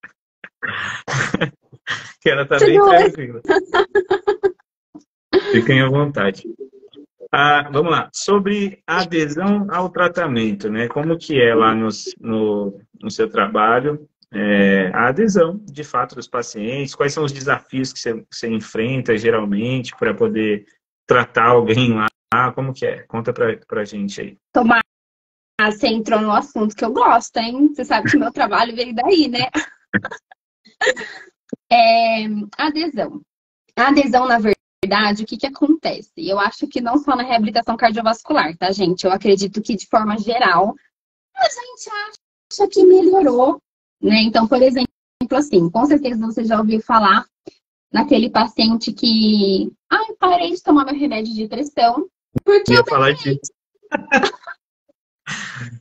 que ela está bem tranquila. Fiquem à vontade. Vamos lá. Sobre a adesão ao tratamento, né? Como que é lá no seu trabalho a adesão, de fato, dos pacientes? Quais são os desafios que você enfrenta, geralmente, para poder tratar alguém lá? Como que é? Conta para a gente aí. Tomar. Você entrou no assunto que eu gosto, hein? Você sabe que meu trabalho veio daí, né? Adesão. A adesão, na verdade, o que acontece? Eu acho que não só na reabilitação cardiovascular, tá, gente? Eu acredito que, de forma geral, a gente acha que melhorou, né? Então, por exemplo, assim, com certeza você já ouviu falar naquele paciente que... parei de tomar meu remédio de pressão porque eu ia falar disso.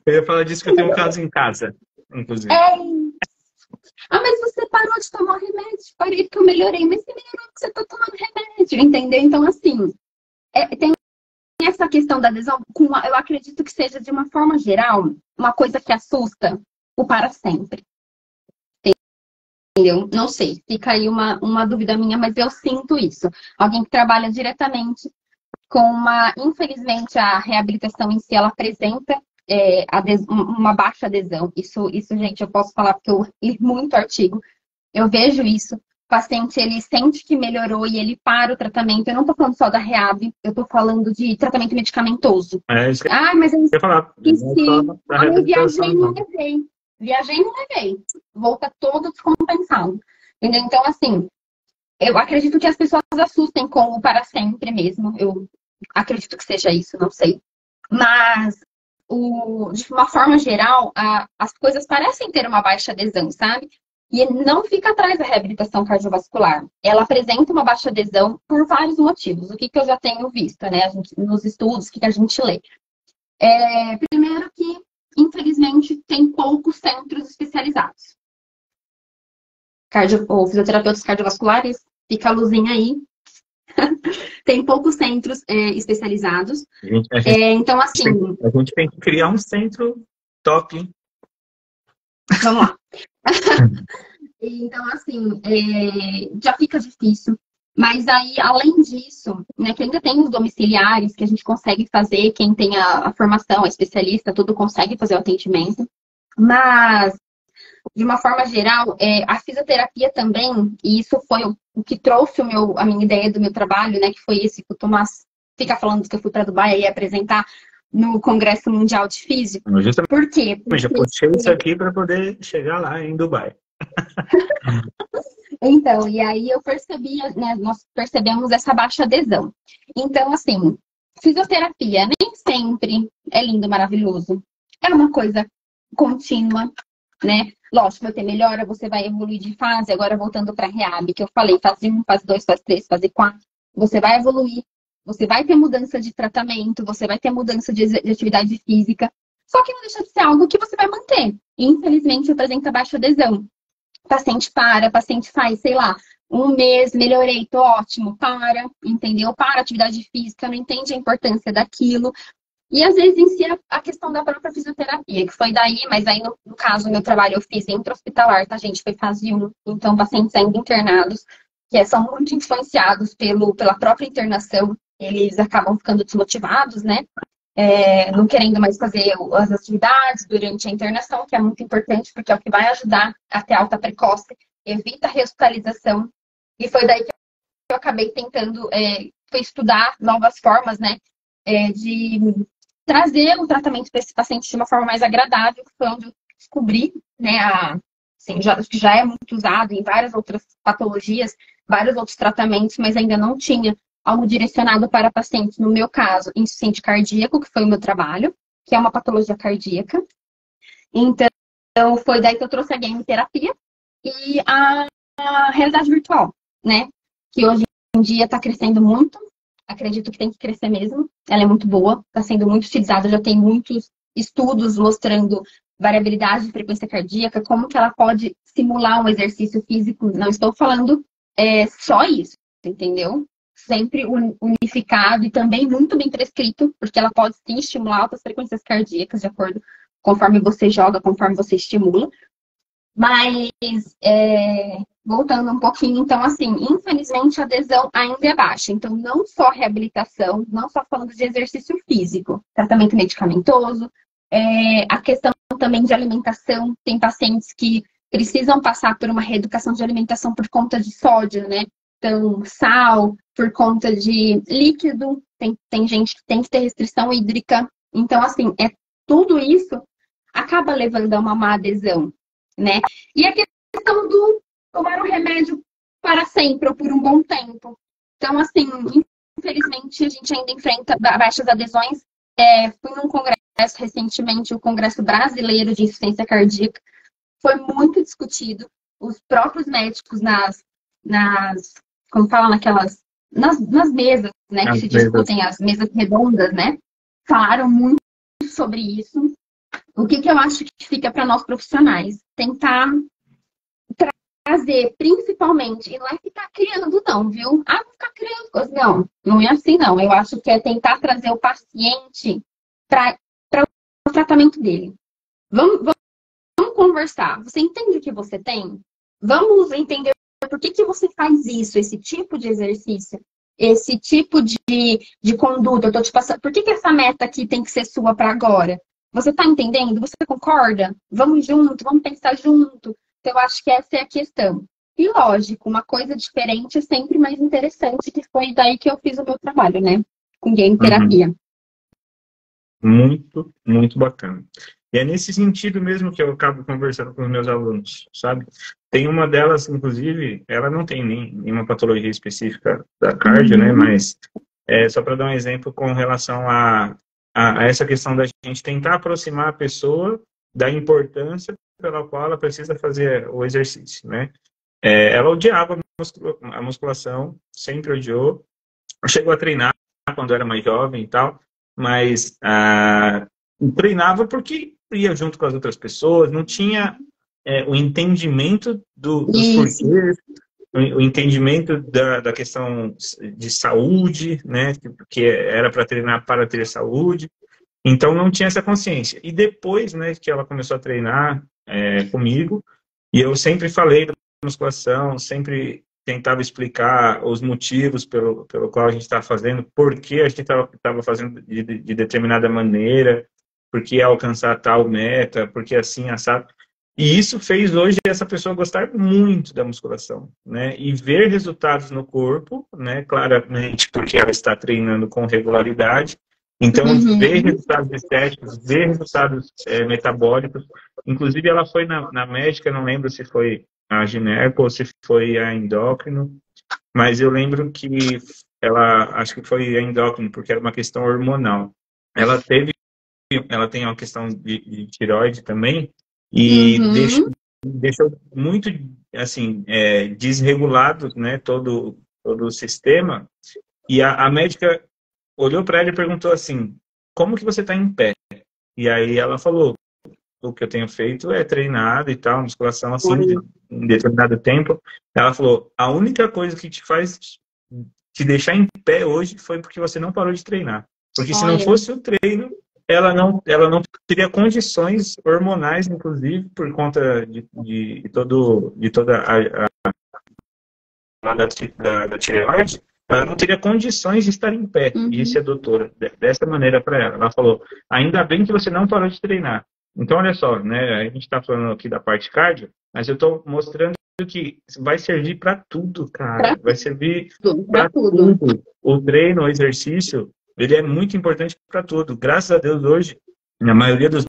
Eu ia falar disso que eu tenho um caso em casa, inclusive. Ah, mas você parou de tomar o remédio? Parei porque eu melhorei. Mas você melhorou porque você tá tomando remédio, entendeu? Então, assim, tem essa questão da adesão, eu acredito que seja, de uma forma geral, uma coisa que assusta o para sempre. Entendeu? Não sei, fica aí uma dúvida minha, mas eu sinto isso. Alguém que trabalha diretamente com infelizmente, a reabilitação em si, ela apresenta uma baixa adesão. Isso, gente, eu posso falar porque eu li muito artigo. Eu vejo isso. O paciente, ele sente que melhorou e ele para o tratamento. Eu não estou falando só da reab, eu estou falando de tratamento medicamentoso. Isso que mas eu eu ia falar. eu viajei e não levei. Viajei e não levei. Volta todo descompensado. Entendeu? Então, assim, eu acredito que as pessoas assustem com o para sempre mesmo. Eu acredito que seja isso, não sei. Mas, de uma forma geral, as coisas parecem ter uma baixa adesão, sabe? E não fica atrás da reabilitação cardiovascular. Ela apresenta uma baixa adesão por vários motivos. O que eu já tenho visto, né? Nos estudos, o que a gente lê. Primeiro que, infelizmente, tem poucos centros especializados. Ou fisioterapeutas cardiovasculares, fica a luzinha aí. Tem poucos centros especializados. Então, assim... A gente tem que criar um centro top. Vamos lá. Então, assim, já fica difícil. Mas aí, além disso, né, que ainda tem os domiciliares que a gente consegue fazer, quem tem a formação, a especialista, tudo consegue fazer o atendimento. Mas, de uma forma geral, a fisioterapia também, e isso foi o que trouxe a minha ideia do meu trabalho, né, que foi esse que o Tomás fica falando que eu fui para Dubai e apresentar no Congresso Mundial de Físico. Por quê? Eu já puxei isso aqui para poder chegar lá em Dubai. Então, e aí eu percebi, né, nós percebemos essa baixa adesão. Então, assim, fisioterapia nem sempre é lindo, maravilhoso. É uma coisa contínua, né? Lógico, vai ter melhora, você vai evoluir de fase. Agora, voltando para a reab, que eu falei, fase 1, fase 2, fase 3, fase 4. Você vai evoluir, você vai ter mudança de tratamento, você vai ter mudança de atividade física. Só que não deixa de ser algo que você vai manter. Infelizmente, apresenta baixa adesão. Paciente faz, sei lá, 1 mês, melhorei, tô ótimo, entendeu? Para a atividade física, não entende a importância daquilo. E às vezes em si a questão da própria fisioterapia, que foi daí, mas aí no caso, meu trabalho eu fiz intra-hospitalar, tá, gente? Foi fase 1, então pacientes ainda internados, que são muito influenciados pela própria internação, eles acabam ficando desmotivados, né? Não querendo mais fazer as atividades durante a internação, que é muito importante, porque é o que vai ajudar a ter alta precoce, evita a rehospitalização. E foi daí que eu acabei tentando estudar novas formas, né, de trazer o tratamento para esse paciente de uma forma mais agradável, que foi onde eu descobri, né, assim, que já é muito usado em várias outras patologias, vários outros tratamentos, mas ainda não tinha algo direcionado para pacientes, no meu caso, insuficiente cardíaco, que foi o meu trabalho, que é uma patologia cardíaca. Então, foi daí que eu trouxe a game terapia e a realidade virtual, né? Que hoje em dia está crescendo muito. Acredito que tem que crescer mesmo. Ela é muito boa, está sendo muito utilizada. Já tem muitos estudos mostrando variabilidade de frequência cardíaca, como que ela pode simular um exercício físico. Não estou falando só isso, entendeu? Sempre unificado e também muito bem prescrito, porque ela pode sim estimular altas frequências cardíacas, de acordo conforme você joga, conforme você estimula. Mas, voltando um pouquinho, então, assim, infelizmente a adesão ainda é baixa. Então, não só reabilitação, não só falando de exercício físico, tratamento medicamentoso, a questão também de alimentação. Tem pacientes que precisam passar por uma reeducação de alimentação por conta de sódio, né? Então, sal, por conta de líquido, tem gente que tem que ter restrição hídrica. Então, assim, tudo isso acaba levando a uma má adesão, né? E a questão do tomar o remédio para sempre ou por um bom tempo. Então, assim, infelizmente, a gente ainda enfrenta baixas adesões. Fui num congresso recentemente, o Congresso Brasileiro de Insuficiência Cardíaca. Foi muito discutido. Os próprios médicos como falam nas mesas, né, que se discutem, as mesas redondas, né, falaram muito sobre isso. O que eu acho que fica para nós profissionais? Tentar trazer, principalmente, e não é ficar criando, não, viu? Ah, vou ficar criando coisas. Não, não é assim, não. Eu acho que é tentar trazer o paciente para o tratamento dele. Vamos conversar. Você entende o que você tem? Vamos entender por que você faz isso, esse tipo de exercício, esse tipo de conduta. Eu tô te passando. Por que essa meta aqui tem que ser sua para agora? Você está entendendo? Você concorda? Vamos junto, vamos pensar junto. Então, eu acho que essa é a questão. E lógico, uma coisa diferente é sempre mais interessante, que foi daí que eu fiz o meu trabalho, né? Com game terapia. Muito, muito bacana. E é nesse sentido mesmo que eu acabo conversando com os meus alunos, sabe? Tem uma delas, inclusive, ela não tem nenhuma patologia específica da cardio, né? Mas só para dar um exemplo com relação a essa questão da gente tentar aproximar a pessoa da importância pela qual ela precisa fazer o exercício, né? Ela odiava a musculação, sempre odiou. Chegou a treinar quando era mais jovem e tal, mas treinava porque ia junto com as outras pessoas, não tinha o entendimento dos porquês, o entendimento da questão de saúde, né, que era para treinar para ter saúde, então não tinha essa consciência. E depois, né, que ela começou a treinar comigo, e eu sempre falei da musculação, sempre tentava explicar os motivos pelo qual a gente estava fazendo, por que a gente estava fazendo de determinada maneira, por que alcançar tal meta, porque assim, assado. E isso fez hoje essa pessoa gostar muito da musculação, né? E ver resultados no corpo, né? Claramente porque ela está treinando com regularidade. Então, ver resultados estéticos, ver resultados metabólicos. Inclusive, ela foi na médica, não lembro se foi a gineco ou se foi a endócrino, mas eu lembro que acho que foi a endócrino, porque era uma questão hormonal. Ela tem uma questão de tireoide também, e deixou muito, assim, desregulado, né, todo o sistema, e a médica olhou para ela e perguntou assim, como que você está em pé? E aí ela falou, o que eu tenho feito é treinado e tal, musculação assim, em determinado tempo. Ela falou, a única coisa que te faz te deixar em pé hoje foi porque você não parou de treinar. Porque se não fosse o treino, ela não teria condições hormonais, inclusive, por conta de toda da tireoide, ela não teria condições de estar em pé. E disse a doutora, dessa maneira para ela. Ela falou, ainda bem que você não parou de treinar. Então, olha só, né? A gente está falando aqui da parte cardio, mas eu estou mostrando que vai servir para tudo, cara. Vai servir para tudo. O treino, o exercício, ele é muito importante para tudo. Graças a Deus, hoje, a maioria dos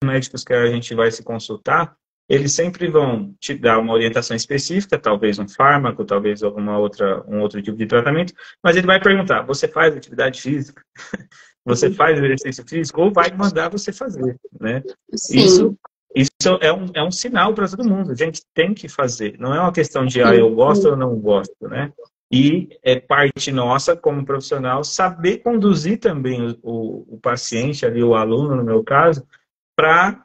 médicos que a gente vai se consultar, eles sempre vão te dar uma orientação específica, talvez um fármaco, talvez um outro tipo de tratamento, mas ele vai perguntar, você faz atividade física? Você faz exercício físico? Ou vai mandar você fazer, né? Isso é um sinal para todo mundo. A gente tem que fazer. Não é uma questão de, eu gosto ou não gosto, né? E é parte nossa, como profissional, saber conduzir também o paciente, ali, o aluno, no meu caso, para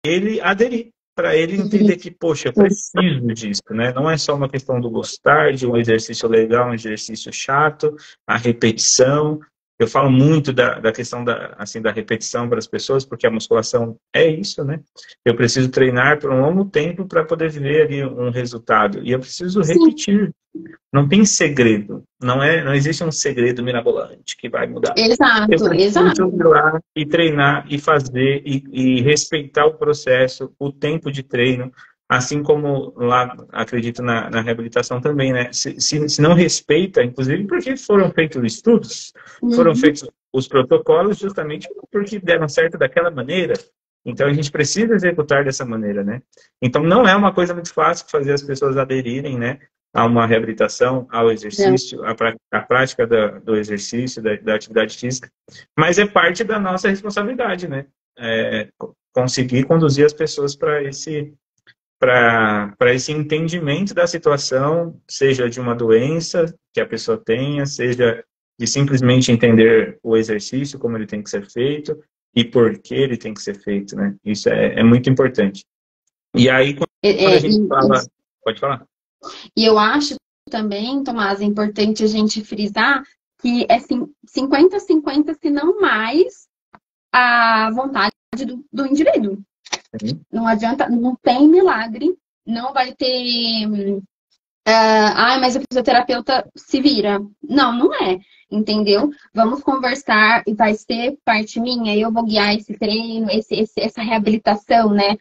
ele aderir, para ele entender que, poxa, eu preciso disso, né? Não é só uma questão do gostar, de um exercício legal, um exercício chato, a repetição. Eu falo muito da questão da repetição para as pessoas, porque a musculação é isso, né? Eu preciso treinar por um longo tempo para poder ver ali um resultado. E eu preciso repetir. Não tem segredo. Não existe um segredo mirabolante que vai mudar. Exato, eu preciso ir lá e treinar e fazer e respeitar o processo, o tempo de treino. Assim como lá, acredito na reabilitação também, né? Se não respeita, inclusive porque foram feitos estudos, foram feitos os protocolos justamente porque deram certo daquela maneira. Então, a gente precisa executar dessa maneira, né? Então, não é uma coisa muito fácil fazer as pessoas aderirem, né, a uma reabilitação, ao exercício, a prática do exercício, da atividade física, mas é parte da nossa responsabilidade, né? Conseguir conduzir as pessoas para esse entendimento da situação, seja de uma doença que a pessoa tenha, seja de simplesmente entender o exercício, como ele tem que ser feito, e por que ele tem que ser feito, né? Isso é muito importante. E aí, quando a gente fala... Pode falar. E eu acho também, Tomás, é importante a gente frisar que é 50-50, se não mais, a vontade do indivíduo. Sim. Não adianta, não tem milagre, não vai ter... mas o fisioterapeuta se vira. Não, não é, entendeu? Vamos conversar e vai ser parte minha, eu vou guiar esse treino, essa reabilitação, né?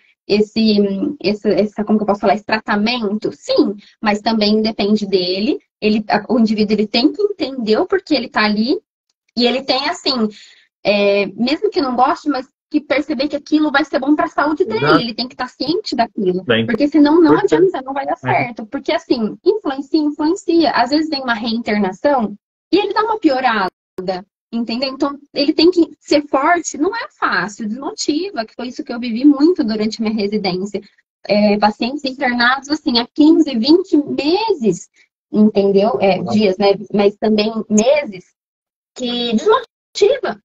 Como que eu posso falar? Esse tratamento, sim, mas também depende dele. O indivíduo ele tem que entender o porquê ele tá ali, e ele tem, assim, mesmo que não goste, mas que perceber que aquilo vai ser bom para a saúde dele. Exato. Ele tem que estar ciente daquilo. Bem, porque senão não adianta, não vai dar certo. Porque assim, influencia. Às vezes vem uma reinternação e ele dá uma piorada. Entendeu? Então, ele tem que ser forte. Não é fácil, desmotiva, que foi isso que eu vivi muito durante a minha residência. Pacientes internados, assim, há 15, 20 meses, entendeu? Dias, né? Mas também meses, que desmotiva.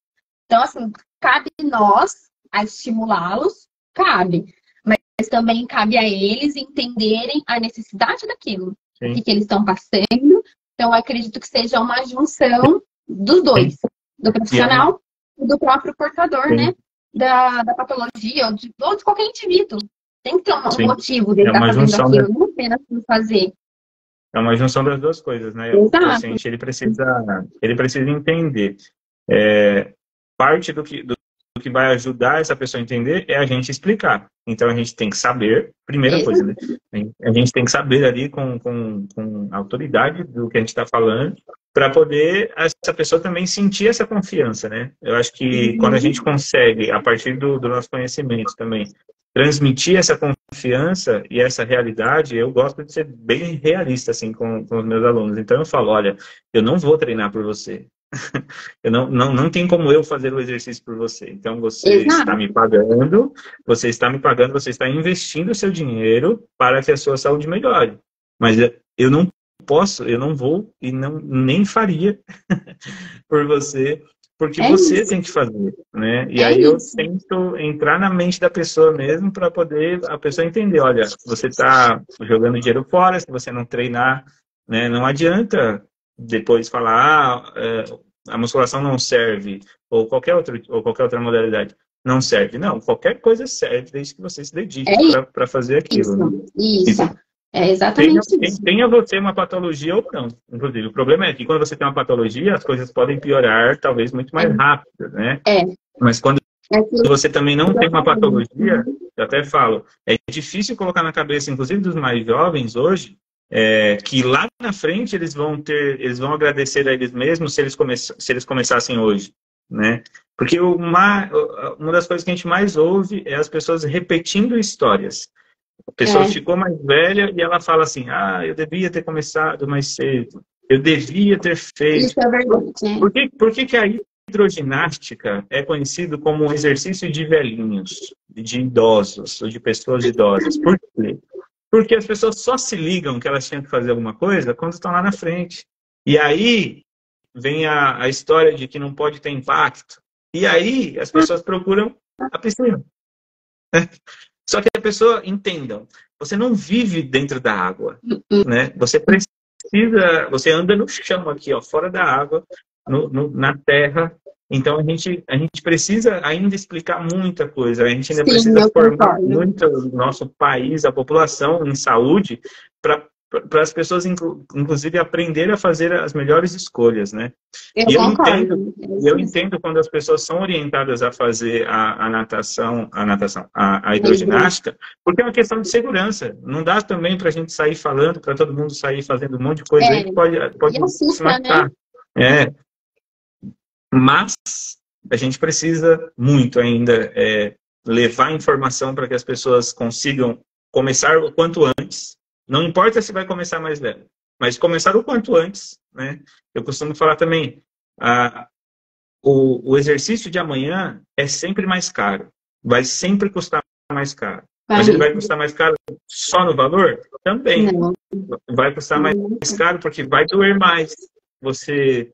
Então, assim, cabe nós a estimulá-los, cabe. Mas também cabe a eles entenderem a necessidade daquilo, o que eles estão passando. Então, acredito que seja uma junção dos dois, do profissional e do próprio portador, né? Da patologia ou de qualquer indivíduo. Tem que ter um motivo dele estar fazendo aquilo, não apenas por fazer. É uma junção das duas coisas, né? O paciente, ele precisa entender. Parte do que vai ajudar essa pessoa a entender é a gente explicar. Então, a gente tem que saber, primeira coisa, né? A gente tem que saber ali com a autoridade do que a gente está falando, para poder essa pessoa também sentir essa confiança, né? Eu acho que quando a gente consegue, a partir do nosso conhecimento também, transmitir essa confiança e essa realidade, eu gosto de ser bem realista, assim, com os meus alunos. Então, eu falo, olha, eu não vou treinar por você. Não tem como eu fazer o exercício por você. Então, você está me pagando, você está investindo o seu dinheiro para que a sua saúde melhore. Mas eu não posso, eu não vou e nem faria por você, porque você tem que fazer, né? E aí eu tento entrar na mente da pessoa mesmo para poder a pessoa entender, olha, você está jogando dinheiro fora, se você não treinar, né? Não adianta depois falar, a musculação não serve, ou qualquer outra modalidade não serve. Não, qualquer coisa serve desde que você se dedique para fazer aquilo. Isso. É exatamente isso. Tenha você uma patologia ou não. Inclusive, o problema é que quando você tem uma patologia, as coisas podem piorar talvez muito mais rápido, né? Mas quando você também não tem uma patologia, eu até falo, é difícil colocar na cabeça, inclusive dos mais jovens hoje, que lá na frente eles vão agradecer a eles mesmos se eles começassem hoje, né? Porque uma das coisas que a gente mais ouve é as pessoas repetindo histórias. A pessoa ficou mais velha e ela fala assim, eu devia ter começado mais cedo, eu devia ter feito. Isso é verdade, né? Por que a hidroginástica é conhecido como um exercício de velhinhos, de idosos, ou de pessoas idosas? Por quê? Porque as pessoas só se ligam que elas tinham que fazer alguma coisa quando estão lá na frente. E aí vem a história de que não pode ter impacto. E aí as pessoas procuram a piscina. Só que a pessoa, entendam, você não vive dentro da água, né? Você anda no chão aqui, ó, fora da água, na terra. Então a gente precisa ainda explicar muita coisa, a gente ainda precisa formar muito o nosso país, a população em saúde, para as pessoas, inclusive, aprenderem a fazer as melhores escolhas, né? Eu entendo quando as pessoas são orientadas a fazer a hidroginástica, porque é uma questão de segurança. Não dá também para a gente sair falando, para todo mundo sair fazendo um monte de coisa aí que pode se matar. Né? Mas a gente precisa muito ainda levar informação para que as pessoas consigam começar o quanto antes. Não importa se vai começar mais velho, mas começar o quanto antes, né? Eu costumo falar também, o exercício de amanhã é sempre mais caro, vai sempre custar mais caro. Mas ele vai custar mais caro só no valor? Também. Vai custar mais caro porque vai doer mais, você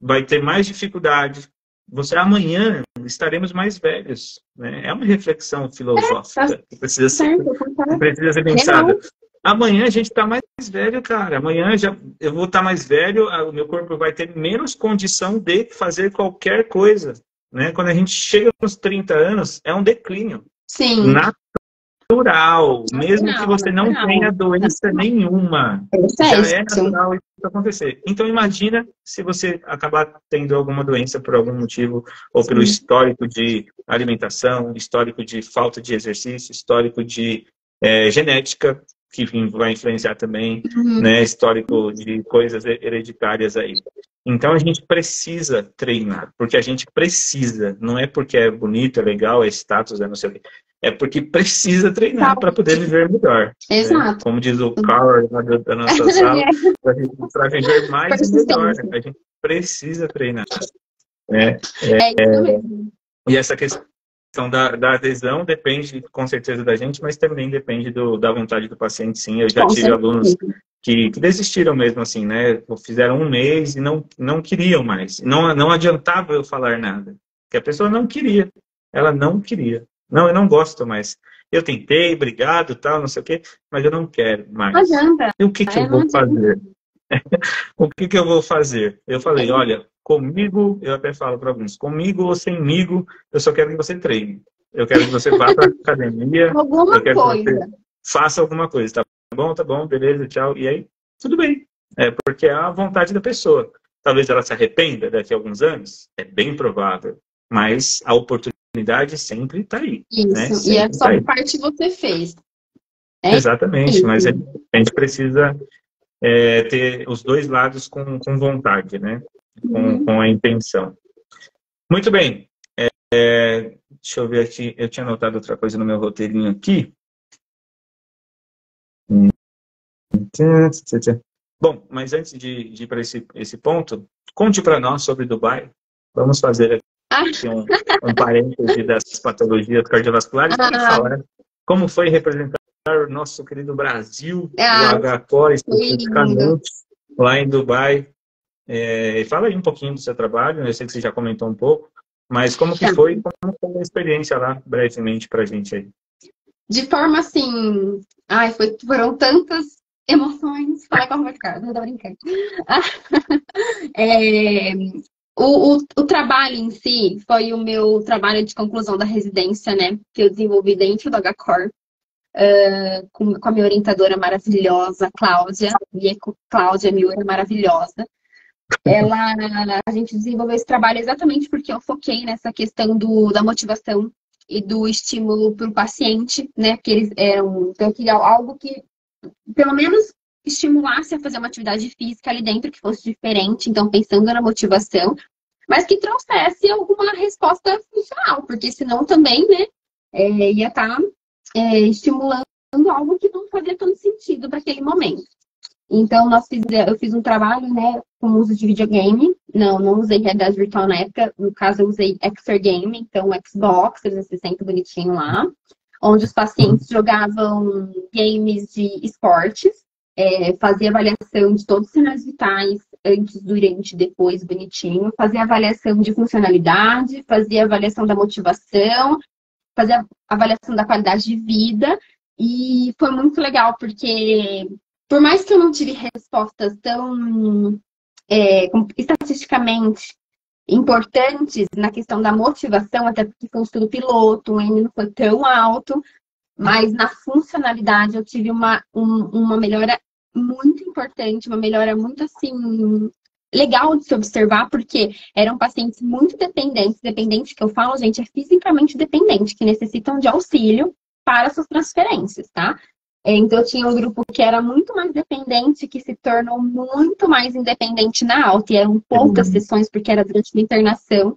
vai ter mais dificuldade, você amanhã estaremos mais velhos, né? É uma reflexão filosófica que precisa ser pensada. Amanhã a gente está mais velho, cara. Amanhã eu vou estar mais velho, o meu corpo vai ter menos condição de fazer qualquer coisa, né? Quando a gente chega nos 30 anos, é um declínio. Sim. Natural, mesmo que você não tenha doença nenhuma. Já é natural isso acontecer. Então, imagina se você acabar tendo alguma doença por algum motivo, ou pelo histórico de alimentação, histórico de falta de exercício, histórico de genética, que vai influenciar também, né, histórico de coisas hereditárias aí. Então, a gente precisa treinar, porque a gente precisa, não é porque é bonito, é legal, é status, é não sei o quê. É porque precisa treinar para poder viver melhor. Exato. Né? Como diz o Carl da nossa sala, para viver mais e melhor. A gente precisa treinar. E essa questão da adesão depende, com certeza, da gente, mas também depende da vontade do paciente, sim. Eu já tive alunos que desistiram mesmo, assim, né? Fizeram um mês e não queriam mais. Não adiantava eu falar nada. Porque a pessoa não queria. Ela não queria. Não, eu não gosto mais. Eu tentei, obrigado, tal, não sei o quê, mas eu não quero mais. Não adianta. E o que eu vou fazer? O que eu vou fazer? Eu falei, olha, comigo, eu até falo para alguns, comigo ou semigo, eu só quero que você treine. Eu quero que você vá para a academia. Alguma eu quero coisa. Que você faça alguma coisa. Tá bom, beleza, tchau. E aí, tudo bem. Porque é a vontade da pessoa. Talvez ela se arrependa daqui a alguns anos. É bem provável. Mas a oportunidade sempre está aí. Isso, né? E é só parte que você fez. Exatamente, isso. Mas a gente precisa ter os dois lados com vontade, né? Com a intenção. Muito bem. Deixa eu ver aqui. Eu tinha anotado outra coisa no meu roteirinho aqui. Bom, mas antes de ir para esse ponto, conte para nós sobre Dubai. Vamos fazer aqui um parêntese das patologias cardiovasculares e falar como foi representar o nosso querido Brasil, o HCOR, especificamente, lá em Dubai. Fala aí um pouquinho do seu trabalho, eu sei que você já comentou um pouco, mas como que foi a experiência lá, brevemente, para a gente aí? De forma assim, foram tantas emoções, falar com a Ricardo, não tô brincando. O trabalho em si foi o meu trabalho de conclusão da residência, né, que eu desenvolvi dentro do HCOR, com a minha orientadora maravilhosa, Cláudia, Cláudia Miura, maravilhosa. A gente desenvolveu esse trabalho exatamente porque eu foquei nessa questão da motivação e do estímulo para o paciente, né? Porque eles então eu queria algo que, pelo menos, estimulasse a fazer uma atividade física ali dentro que fosse diferente, então pensando na motivação, mas que trouxesse alguma resposta funcional, porque senão também, né, ia estar estimulando algo que não fazia tanto sentido para aquele momento. Então, eu fiz um trabalho, né, com uso de videogame. Não usei realidade virtual na época. No caso, eu usei Exergame, então Xbox 360 bonitinho lá, onde os pacientes jogavam games de esportes, fazia avaliação de todos os sinais vitais, antes, durante, depois, bonitinho, fazia avaliação de funcionalidade, fazia avaliação da motivação, fazia avaliação da qualidade de vida, e foi muito legal, porque por mais que eu não tive respostas tão estatisticamente importantes na questão da motivação, até porque foi um estudo piloto, o N não foi tão alto, mas na funcionalidade eu tive uma melhora muito importante, uma melhora muito assim legal de se observar, porque eram pacientes muito dependentes que eu falo, gente, é fisicamente dependente, que necessitam de auxílio para suas transferências, tá? Então, eu tinha um grupo que era muito mais dependente, que se tornou muito mais independente na alta, e eram poucas sessões, porque era durante uma internação.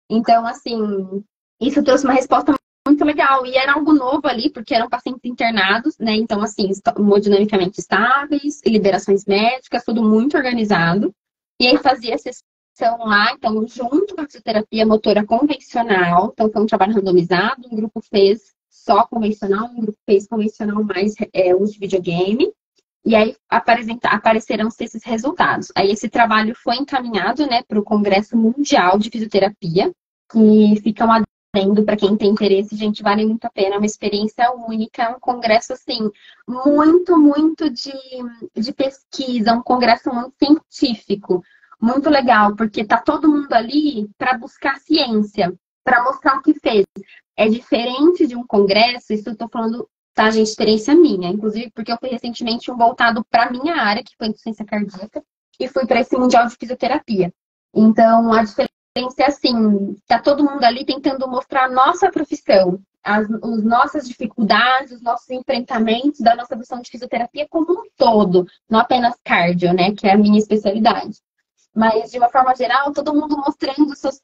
Então, assim, isso trouxe uma resposta muito legal, e era algo novo ali, porque eram pacientes internados, né? Então, assim, hemodinamicamente estáveis, liberações médicas, tudo muito organizado. E aí fazia a sessão lá, então, junto com a fisioterapia motora convencional, então foi um trabalho randomizado, um grupo fez só convencional, um grupo fez convencional mais uso de videogame. E aí apareceram-se esses resultados. Aí esse trabalho foi encaminhado, né, para o Congresso Mundial de Fisioterapia, que fica um adendo para quem tem interesse, gente, vale muito a pena, é uma experiência única, um congresso, assim, muito de pesquisa, um congresso muito científico, muito legal, porque tá todo mundo ali para buscar ciência, para mostrar o que fez. É diferente de um congresso, isso eu tô falando, tá, gente, experiência minha, inclusive porque eu fui recentemente um voltado para minha área, que foi insuficiência cardíaca, e fui para esse Mundial de Fisioterapia. Então, a diferença é assim, tá todo mundo ali tentando mostrar a nossa profissão, as nossas dificuldades, os nossos enfrentamentos da nossa profissão de fisioterapia como um todo, não apenas cardio, né, que é a minha especialidade. Mas, de uma forma geral, todo mundo mostrando os seus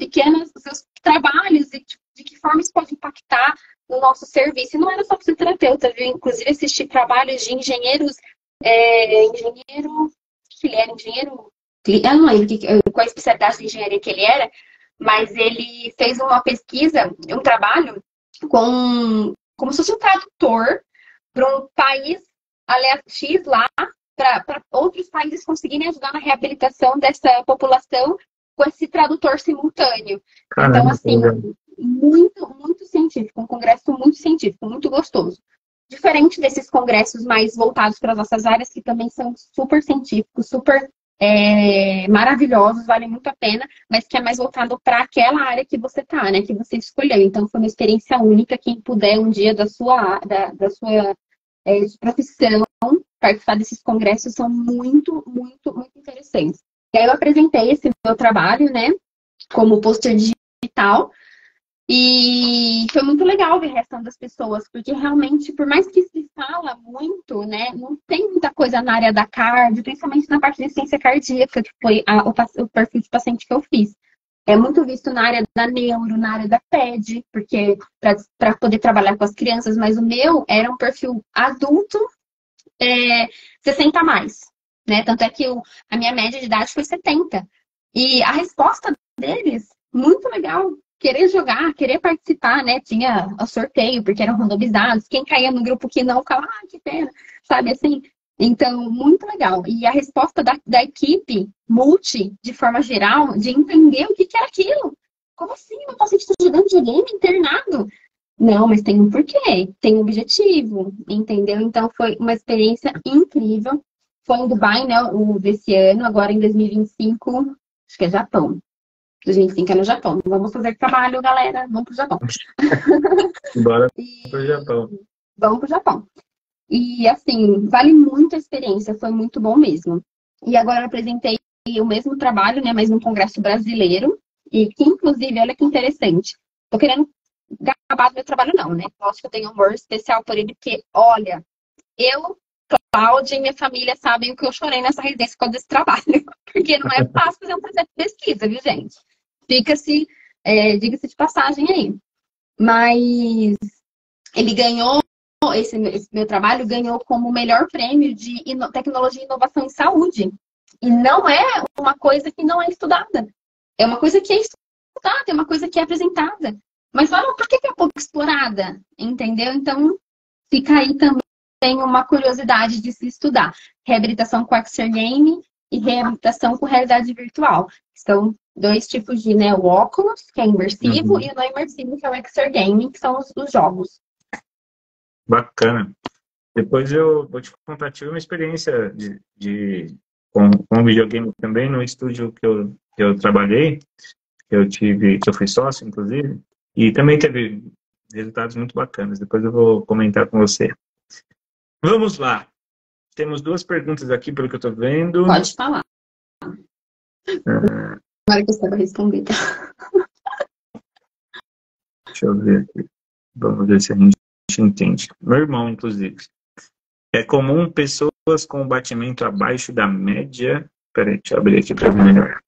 trabalhos e de que forma isso pode impactar no nosso serviço. E não era só fisioterapeuta, viu? Inclusive, assisti trabalhos de engenheiros, que ele era engenheiro, eu não lembro qual a especialidade de engenharia que ele era, mas ele fez uma pesquisa, um trabalho, como se fosse um tradutor para um país X lá, para outros países conseguirem ajudar na reabilitação dessa população com esse tradutor simultâneo. Caramba, então, assim, muito científico, um congresso muito científico, muito gostoso. Diferente desses congressos mais voltados para as nossas áreas, que também são super científicos, super maravilhosos, vale muito a pena, mas que é mais voltado para aquela área que você tá, né, que você escolheu. Então, foi uma experiência única. Quem puder um dia da sua profissão participar desses congressos são muito interessantes. E aí eu apresentei esse meu trabalho, né, como pôster digital, e foi muito legal ver a reação das pessoas, porque realmente, por mais que se fala muito, né, não tem muita coisa na área da cardio, principalmente na parte de ciência cardíaca, que foi o perfil de paciente que eu fiz. É muito visto na área da neuro, na área da PED, porque para poder trabalhar com as crianças, mas o meu era um perfil adulto, 60 a mais, né? Tanto é que a minha média de idade foi 70. E a resposta deles, muito legal. Querer jogar, querer participar, né? Tinha o sorteio, porque eram randomizados. Quem caía no grupo que não, ficava, que pena, sabe assim? Então, muito legal. E a resposta da equipe multi, de forma geral, de entender o que era aquilo. Como assim? Meu paciente está jogando videogame internado? Não, mas tem um porquê, tem um objetivo, entendeu? Então, foi uma experiência incrível. Foi em Dubai, né, desse ano, agora em 2025, acho que é Japão. 2025 é no Japão. Vamos fazer trabalho, galera. Vamos pro Japão. Bora pro Japão. Vamos pro Japão. E, assim, vale muito a experiência. Foi muito bom mesmo. E agora eu apresentei o mesmo trabalho, né, mas num congresso brasileiro. E que, inclusive, olha que interessante. Tô querendo gabar do meu trabalho, não, né? Acho que eu tenho um amor especial por ele, porque, olha, eu, Cláudia e minha família sabem o que eu chorei nessa residência por causa desse trabalho. Porque não é fácil fazer um projeto de pesquisa, viu, gente? Diga-se de passagem aí. Mas ele ganhou, esse meu trabalho ganhou como o melhor prêmio de tecnologia e inovação em saúde. E não é uma coisa que não é estudada. É uma coisa que é estudada, é uma coisa que é apresentada. Mas olha, por que é pouco explorada? Entendeu? Então, fica aí também uma curiosidade de se estudar. Reabilitação com Exergame e reabilitação com realidade virtual. São dois tipos de, né, o óculos, que é imersivo, e o não imersivo, que é o Exergame, que são os jogos. Bacana. Depois eu vou te contar, tive uma experiência com videogame também no estúdio que eu trabalhei, que eu fui sócio, inclusive, e também teve resultados muito bacanas. Depois eu vou comentar com você. Vamos lá. Temos duas perguntas aqui, pelo que eu estou vendo. Pode falar. Agora que eu estava respondendo. Deixa eu ver aqui. Vamos ver se a gente entende. Meu irmão, inclusive. É comum pessoas com batimento abaixo da média... Peraí, deixa eu abrir aqui para ver melhor.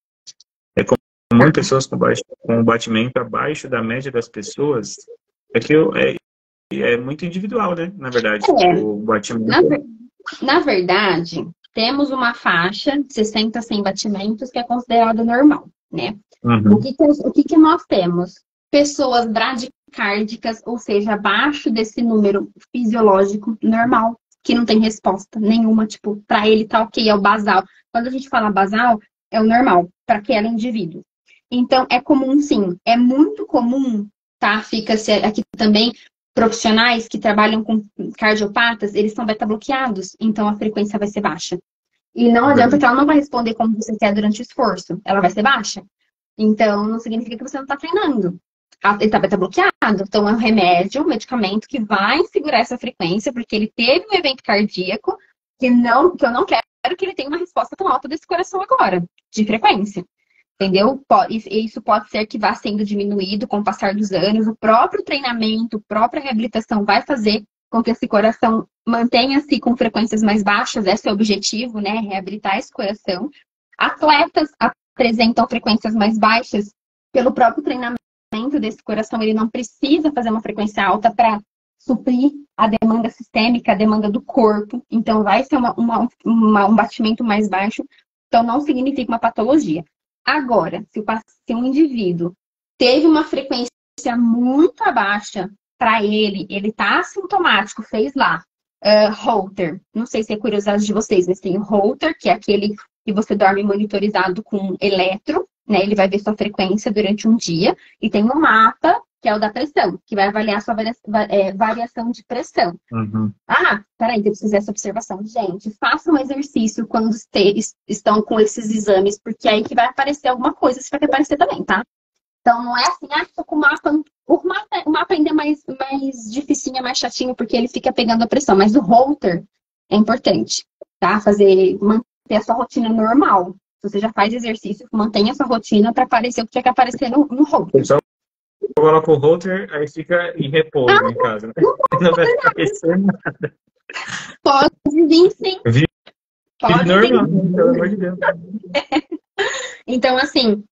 É comum pessoas com batimento abaixo da média das pessoas. É muito individual, né? Na verdade, o batimento... Na verdade, temos uma faixa de 60 a 100 batimentos que é considerado normal, né? Uhum. O que nós temos? Pessoas bradicárdicas, ou seja, abaixo desse número fisiológico normal. que não tem resposta nenhuma, tipo, para ele tá ok, é o basal. Quando a gente fala basal, é o normal, para aquele indivíduo. Então, é comum sim, é muito comum, tá? Fica-se aqui também, profissionais que trabalham com cardiopatas, eles são beta-bloqueados, então a frequência vai ser baixa. E não adianta que ela não vai responder como você quer durante o esforço, ela vai ser baixa. Então, não significa que você não está treinando. Ele está beta-bloqueado, então é um remédio, um medicamento que vai segurar essa frequência, porque ele teve um evento cardíaco que eu não quero que ele tenha uma resposta tão alta desse coração agora, de frequência. Entendeu? Isso pode ser que vá sendo diminuído com o passar dos anos. O próprio treinamento, a própria reabilitação vai fazer com que esse coração mantenha-se com frequências mais baixas. Esse é o objetivo, né? Reabilitar esse coração. Atletas apresentam frequências mais baixas pelo próprio treinamento desse coração. Ele não precisa fazer uma frequência alta para suprir a demanda sistêmica, a demanda do corpo. Então, vai ser um batimento mais baixo. Então, não significa uma patologia. Agora, se um indivíduo teve uma frequência muito baixa para ele está assintomático, fez lá, Holter, não sei se é curiosidade de vocês, mas tem o Holter, que é aquele que você dorme monitorizado com eletro, né? Ele vai ver sua frequência durante um dia, e tem o mapa, que é o da pressão, que vai avaliar a sua variação de pressão. Uhum. Peraí, eu preciso dessa observação. Gente, façam um exercício quando estão com esses exames, porque é aí que vai aparecer alguma coisa, se vai aparecer também, tá? Então, não é assim, tô com o mapa. O mapa ainda é mais dificinho, é mais chatinho, porque ele fica pegando a pressão. Mas o Holter é importante, tá? Manter a sua rotina normal. Se você já faz exercício, mantenha a sua rotina para aparecer o que tinha que aparecer no Holter. Coloca o Holter, aí fica em repouso em casa, né? Não vai aparecer nada. Pode vir, sim. Pode normal, pelo amor de Deus. Então, assim,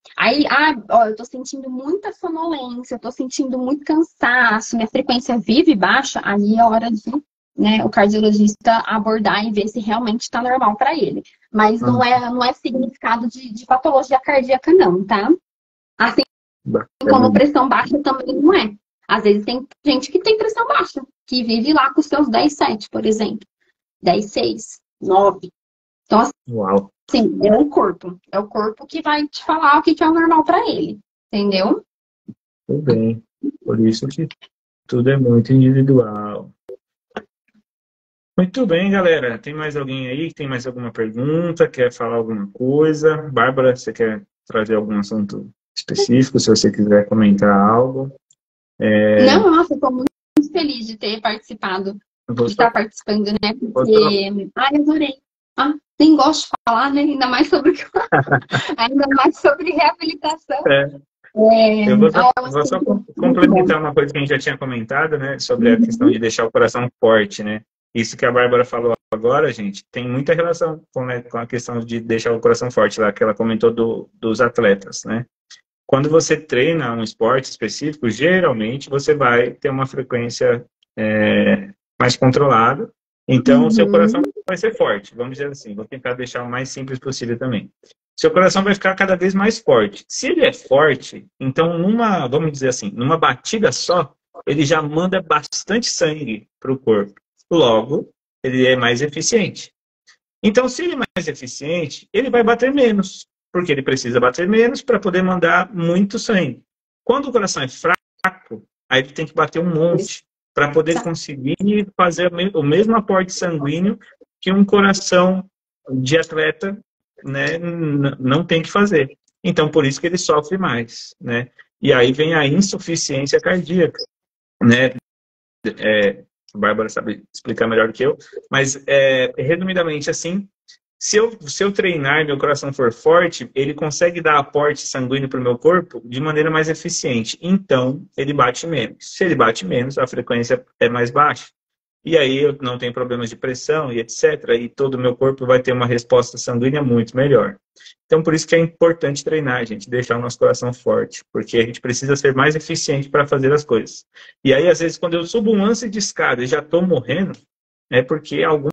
eu tô sentindo muita sonolência, eu tô sentindo muito cansaço, minha frequência vive baixa, aí é hora de, né, o cardiologista abordar e ver se realmente tá normal para ele. Mas não é significado de patologia cardíaca, não, tá? Assim como pressão baixa também não é. Às vezes tem gente que tem pressão baixa, que vive lá com os seus 10,7, por exemplo. 10,6, 9. Então, Uau. assim, é o corpo. É o corpo que vai te falar o que é o normal para ele. Entendeu? Tudo bem. Por isso que tudo é muito individual. Muito bem, galera. Tem mais alguém aí que tem mais alguma pergunta? Quer falar alguma coisa? Bárbara, você quer trazer algum assunto específico, se você quiser comentar algo? Não, nossa, eu estou muito feliz de ter participado, de estar participando, né? Porque, eu adorei. Nem gosto de falar, né? Ainda mais sobre reabilitação. Eu vou só complementar uma coisa que a gente já tinha comentado, né? Sobre a questão de deixar o coração forte, né? Isso que a Bárbara falou agora, gente, tem muita relação com a questão de deixar o coração forte lá, que ela comentou dos atletas, né? Quando você treina um esporte específico, geralmente você vai ter uma frequência mais controlada. Então, o seu coração vai ser forte. Vamos dizer assim, vou tentar deixar o mais simples possível também. Seu coração vai ficar cada vez mais forte. Se ele é forte, então, vamos dizer assim, numa batida só, ele já manda bastante sangue para o corpo. Logo, ele é mais eficiente. Então, se ele é mais eficiente, ele vai bater menos, porque ele precisa bater menos para poder mandar muito sangue. Quando o coração é fraco, aí ele tem que bater um monte para poder conseguir fazer o mesmo aporte sanguíneo que um coração de atleta, né, não tem que fazer. Então, por isso que ele sofre mais, né? E aí vem a insuficiência cardíaca, né? A Bárbara sabe explicar melhor do que eu, mas, resumidamente, assim, se eu treinar e meu coração for forte, ele consegue dar aporte sanguíneo para o meu corpo de maneira mais eficiente. Então, ele bate menos. Se ele bate menos, a frequência é mais baixa. E aí eu não tenho problemas de pressão e etc. E todo o meu corpo vai ter uma resposta sanguínea muito melhor. Então, por isso que é importante treinar, gente, deixar o nosso coração forte, porque a gente precisa ser mais eficiente para fazer as coisas. E aí, às vezes, quando eu subo um lance de escada e já estou morrendo, é porque alguma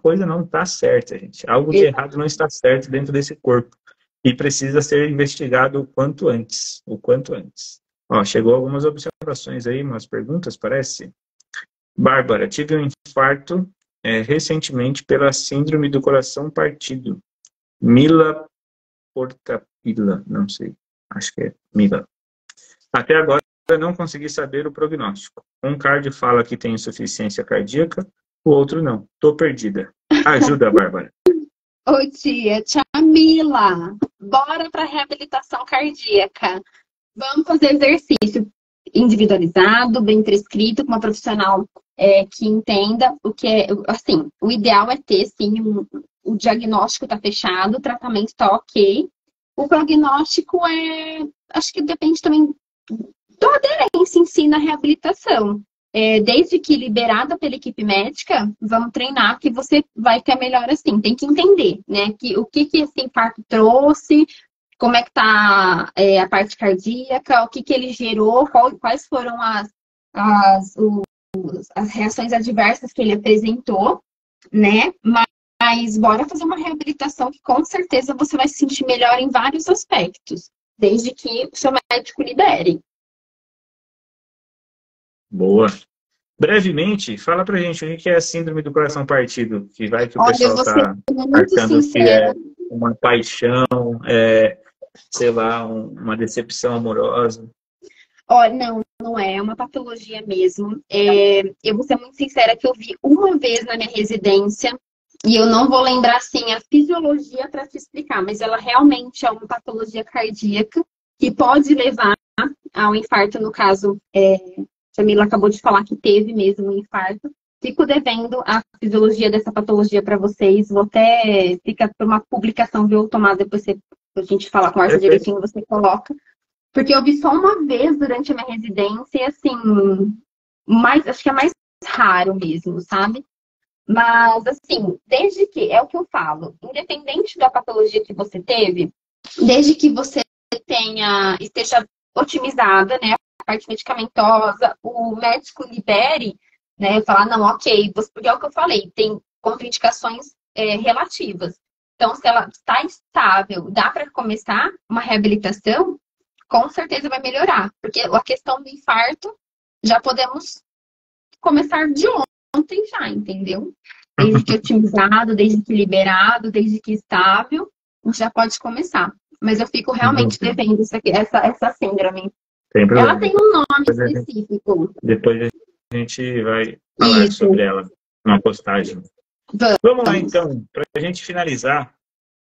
coisa não está certa, gente. Algo de errado não está certo dentro desse corpo. E precisa ser investigado o quanto antes. O quanto antes. Ó, chegou algumas observações aí, umas perguntas, parece. Bárbara, tive um infarto recentemente pela síndrome do coração partido. Mila Portapila, não sei, acho que é Mila. Até agora eu não consegui saber o prognóstico. Um cardio fala que tem insuficiência cardíaca, o outro não. Tô perdida. Ajuda, Bárbara. Oi, tia Mila, bora para reabilitação cardíaca. Vamos fazer exercício individualizado, bem prescrito, com uma profissional que entenda o que é. Assim, o ideal é ter, sim, o diagnóstico está fechado, o tratamento está ok. O prognóstico acho que depende também da aderência em si na reabilitação. Desde que liberada pela equipe médica, vamos treinar que você vai ter a melhora assim. Tem que entender, né? O que esse infarto trouxe, como é que tá a parte cardíaca, o que ele gerou, quais foram as reações adversas que ele apresentou, né? Mas bora fazer uma reabilitação que com certeza você vai se sentir melhor em vários aspectos, desde que o seu médico libere. Boa. Brevemente, fala pra gente o que é a síndrome do coração partido, que vai que o pessoal está achando que é uma paixão, sei lá, uma decepção amorosa. Olha, não é uma patologia mesmo. Eu vou ser muito sincera que eu vi uma vez na minha residência e eu não vou lembrar, assim, a fisiologia para te explicar, mas ela realmente é uma patologia cardíaca que pode levar ao infarto, no caso, Jamila acabou de falar que teve mesmo um infarto. Fico devendo a fisiologia dessa patologia para vocês. Vou até ficar por uma publicação, viu, Tomás? Depois a gente falar com a direitinho, você coloca. Porque eu vi só uma vez durante a minha residência e, assim, acho que é mais raro mesmo, sabe? Mas, assim, desde que, é o que eu falo, independente da patologia que você teve, desde que você esteja otimizada, né? Parte medicamentosa, o médico libere, né, falar, não, ok, porque é o que eu falei, tem contraindicações relativas. Então, se ela está estável, dá para começar uma reabilitação, com certeza vai melhorar. Porque a questão do infarto, já podemos começar de ontem já, entendeu? Desde que otimizado, desde que liberado, desde que estável, a gente já pode começar. Mas eu fico realmente devendo essa síndrome. Ela tem um nome específico. Depois a gente vai falar sobre ela numa postagem. Vamos lá, então. Para a gente finalizar,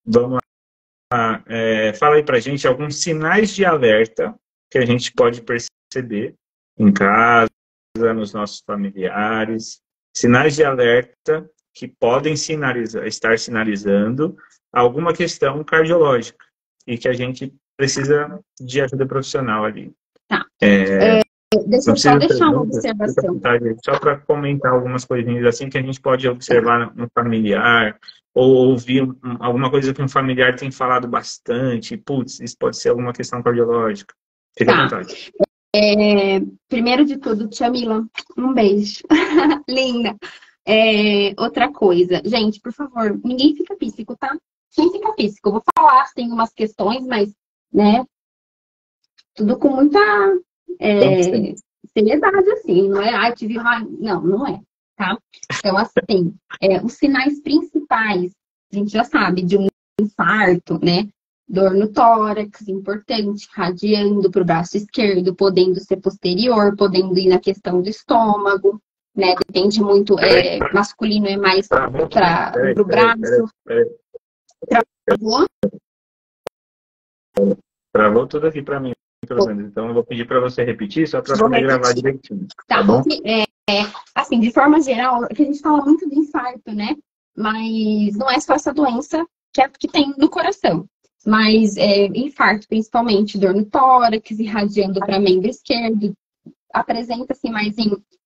vamos lá. Fala aí para a gente alguns sinais de alerta que a gente pode perceber em casa, nos nossos familiares. Sinais de alerta que podem estar sinalizando alguma questão cardiológica e que a gente precisa de ajuda profissional ali. Tá. Deixa eu só deixar uma observação. Só para comentar algumas coisinhas assim que a gente pode observar no familiar, ou ouvir alguma coisa que um familiar tem falado bastante. Putz, isso pode ser alguma questão cardiológica. Fica à vontade. Primeiro de tudo, tia Mila, um beijo. Linda. Outra coisa. Gente, por favor, ninguém fica píssico, tá? Quem fica píssico? Eu vou falar, tem umas questões, mas, né? Tudo com muita seriedade, assim, não é? Tive raiva. Não é, tá? Então, assim, os sinais principais, a gente já sabe, de um infarto, né? Dor no tórax, importante, radiando para o braço esquerdo, podendo ser posterior, podendo ir na questão do estômago, né? Depende muito, masculino é mais para o braço. Travou? Travou tudo aqui para mim, pelo menos. Então, eu vou pedir para você repetir, só para poder gravar direitinho. Tá bom? Assim, de forma geral, que a gente fala muito de infarto, né? Mas não é só essa doença que tem no coração. Mas infarto, principalmente, dor no tórax, irradiando para membro esquerdo, apresenta-se mais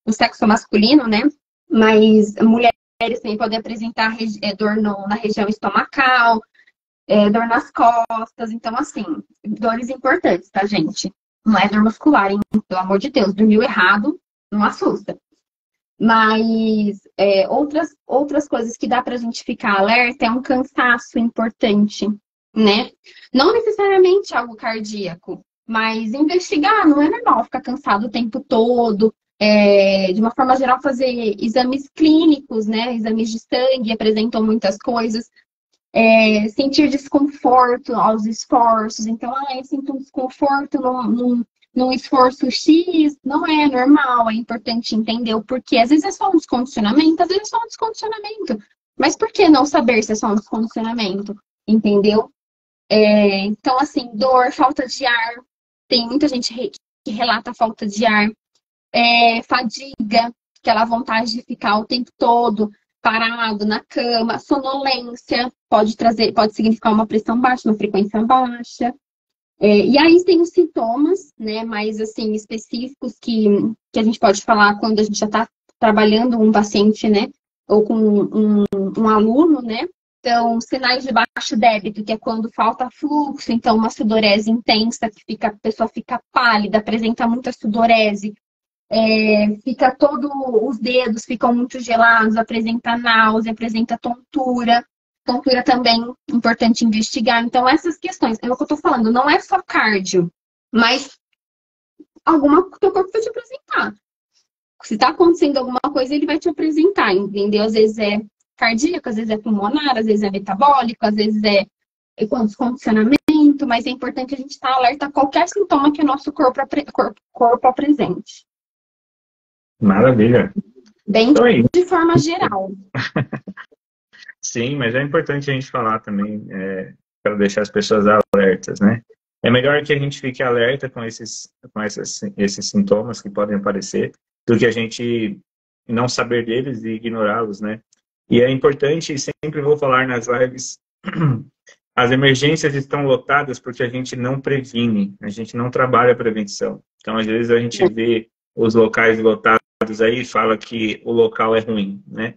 no sexo masculino, né? Mas mulheres também podem apresentar dor na região estomacal, dor nas costas. Então, assim, dores importantes, tá, gente? Não é dor muscular, hein? Pelo amor de Deus, dormiu errado, não assusta. Mas outras coisas que dá pra gente ficar alerta é um cansaço importante, né? Não necessariamente algo cardíaco, mas investigar, não é normal ficar cansado o tempo todo, de uma forma geral, fazer exames clínicos, né? Exames de sangue apresentam muitas coisas. Sentir desconforto aos esforços. Então, eu sinto um desconforto num esforço X, não é normal, é importante entender o porquê. Às vezes é só um descondicionamento, às vezes é só um descondicionamento. Mas por que não saber se é só um descondicionamento? Entendeu? Então, assim, dor, falta de ar. Tem muita gente que relata falta de ar. Fadiga, aquela vontade de ficar o tempo todo parado na cama, sonolência, pode significar uma pressão baixa, uma frequência baixa. E aí tem os sintomas, né, mais assim, específicos que a gente pode falar quando a gente já está trabalhando um paciente, né, ou com um aluno, né. Então, sinais de baixo débito, que é quando falta fluxo, então uma sudorese intensa, que a pessoa fica pálida, apresenta muita sudorese, os dedos ficam muito gelados, apresenta náusea, apresenta tontura. Tontura também importante investigar. Então, essas questões, é o que eu tô falando, não é só cardio, mas o teu corpo vai te apresentar. Se tá acontecendo alguma coisa, ele vai te apresentar, entendeu? Às vezes é cardíaco, às vezes é pulmonar, às vezes é metabólico, às vezes é com descondicionamento, mas é importante a gente estar alerta a qualquer sintoma que o nosso corpo apresente. Maravilha. Bem, então, de forma geral. Sim, mas é importante a gente falar também, para deixar as pessoas alertas, né? É melhor que a gente fique alerta com esses sintomas que podem aparecer, do que a gente não saber deles e ignorá-los, né? E é importante, sempre vou falar nas lives, as emergências estão lotadas porque a gente não previne, a gente não trabalha a prevenção. Então, às vezes, a gente vê os locais lotados aí e fala que o local é ruim, né?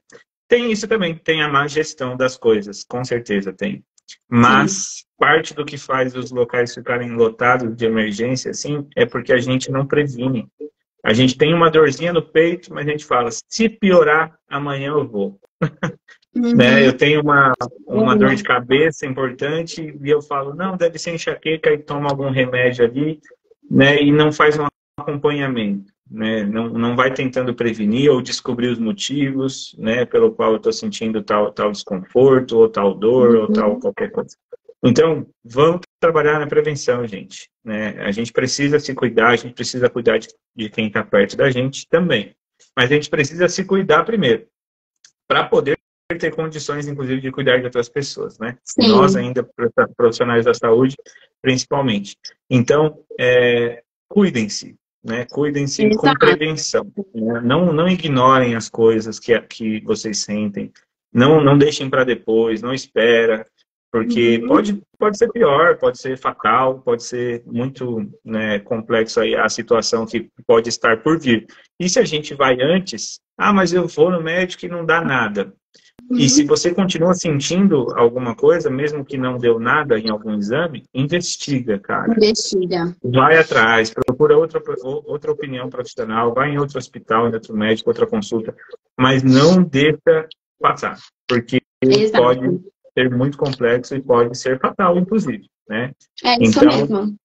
Tem isso também, tem a má gestão das coisas, com certeza tem. Mas parte do que faz os locais ficarem lotados de emergência, assim, é porque a gente não previne. A gente tem uma dorzinha no peito, mas a gente fala, se piorar, amanhã eu vou. Né? Eu tenho uma dor de cabeça importante e eu falo, não, deve ser enxaqueca, e toma algum remédio ali, né? E não faz um acompanhamento. Né? Não vai tentando prevenir ou descobrir os motivos, né, pelo qual eu estou sentindo tal desconforto, ou tal dor, ou tal qualquer coisa. Então, vamos trabalhar na prevenção, gente. Né? A gente precisa se cuidar, a gente precisa cuidar de quem está perto da gente também. Mas a gente precisa se cuidar primeiro, para poder ter condições, inclusive, de cuidar de outras pessoas. Né? Nós ainda, profissionais da saúde, principalmente. Então, cuidem-se. Né? Cuidem-se com prevenção. Né? Não ignorem as coisas que vocês sentem. Não deixem para depois, não espera. Porque pode ser pior, pode ser fatal, pode ser muito, né, complexo aí a situação que pode estar por vir. E se a gente vai antes, mas eu vou no médico e não dá nada. E se você continua sentindo alguma coisa, mesmo que não deu nada em algum exame, investiga, cara. Investiga. Vai atrás, procura outra opinião profissional, vai em outro hospital, em outro médico, outra consulta, mas não deixa passar, porque pode ser muito complexo e pode ser fatal, inclusive. Né? Isso então, mesmo.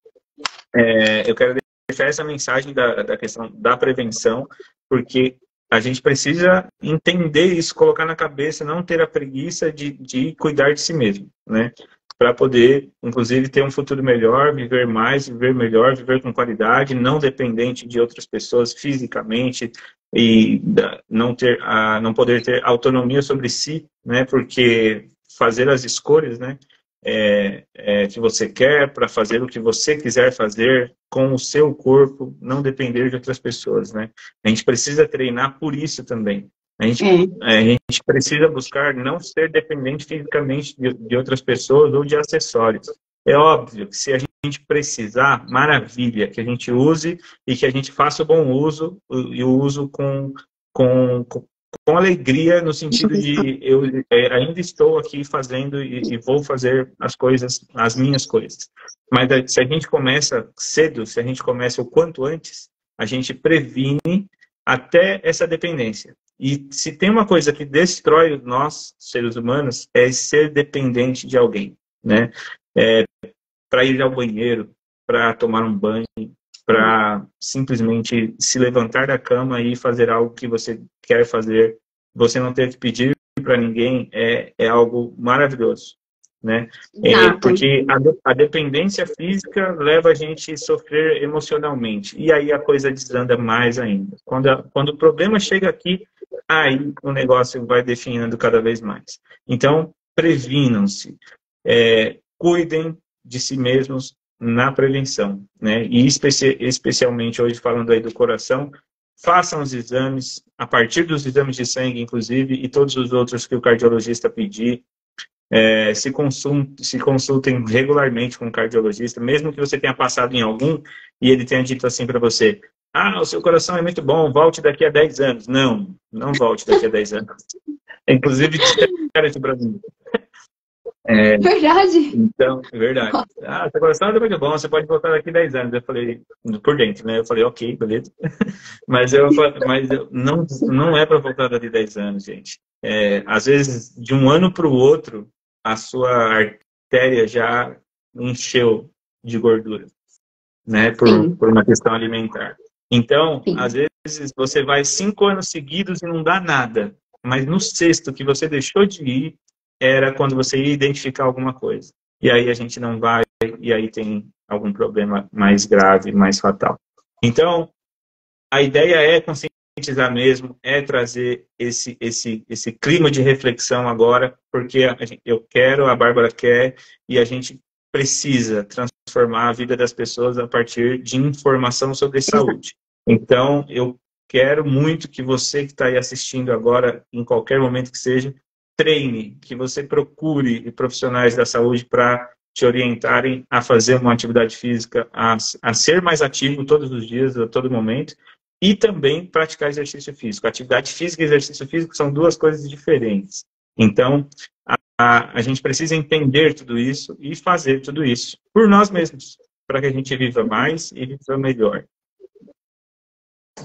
Eu quero deixar essa mensagem da questão da prevenção, porque a gente precisa entender isso, colocar na cabeça, não ter a preguiça de cuidar de si mesmo, né? Para poder, inclusive, ter um futuro melhor, viver mais, viver melhor, viver com qualidade, não dependente de outras pessoas fisicamente e não poder ter autonomia sobre si, né? Porque fazer as escolhas, né? Que você quer, para fazer o que você quiser fazer com o seu corpo, não depender de outras pessoas, né? A gente precisa treinar por isso também. A gente precisa buscar não ser dependente fisicamente de outras pessoas ou de acessórios. É óbvio que se a gente precisar, maravilha, que a gente use e que a gente faça o bom uso e o uso com alegria, no sentido de eu ainda estou aqui fazendo e vou fazer as minhas coisas. Mas se a gente começa cedo, se a gente começa o quanto antes, a gente previne até essa dependência. E se tem uma coisa que destrói nós, seres humanos, é ser dependente de alguém, né? Para ir ao banheiro, para tomar um banho, para simplesmente se levantar da cama e fazer algo que você quer fazer. Você não ter que pedir para ninguém é algo maravilhoso, né? Porque a dependência física leva a gente a sofrer emocionalmente. E aí a coisa desanda mais ainda. Quando o problema chega aqui, aí o negócio vai definhando cada vez mais. Então, previnam-se. Cuidem de si mesmos na prevenção, né? E especialmente hoje falando aí do coração, façam os exames, a partir dos exames de sangue, inclusive, e todos os outros que o cardiologista pedir. Se consultem regularmente com o cardiologista, mesmo que você tenha passado em algum e ele tenha dito assim para você: o seu coração é muito bom, volte daqui a 10 anos. Não volte daqui a 10 anos. Inclusive, disseram para mim. Verdade. Então, é verdade. Seu coração é muito bom, você pode voltar daqui a 10 anos. Eu falei, por dentro, né? Eu falei, ok, beleza. Mas não é para voltar daqui a 10 anos, gente. Às vezes, de um ano para o outro, a sua artéria já encheu de gordura, né? Por uma questão alimentar. Então, às vezes, você vai 5 anos seguidos e não dá nada. Mas no sexto que você deixou de ir, era quando você ia identificar alguma coisa. E aí a gente não vai, e aí tem algum problema mais grave, mais fatal. Então, a ideia é conscientizar mesmo, é trazer esse clima de reflexão agora, porque eu quero, a Bárbara quer, e a gente precisa transformar a vida das pessoas a partir de informação sobre saúde. Então, eu quero muito que você que está aí assistindo agora, em qualquer momento que seja, treine, que você procure profissionais da saúde para te orientarem a fazer uma atividade física, a ser mais ativo todos os dias, a todo momento, e também praticar exercício físico. Atividade física e exercício físico são duas coisas diferentes. Então, a gente precisa entender tudo isso e fazer tudo isso por nós mesmos, para que a gente viva mais e viva melhor.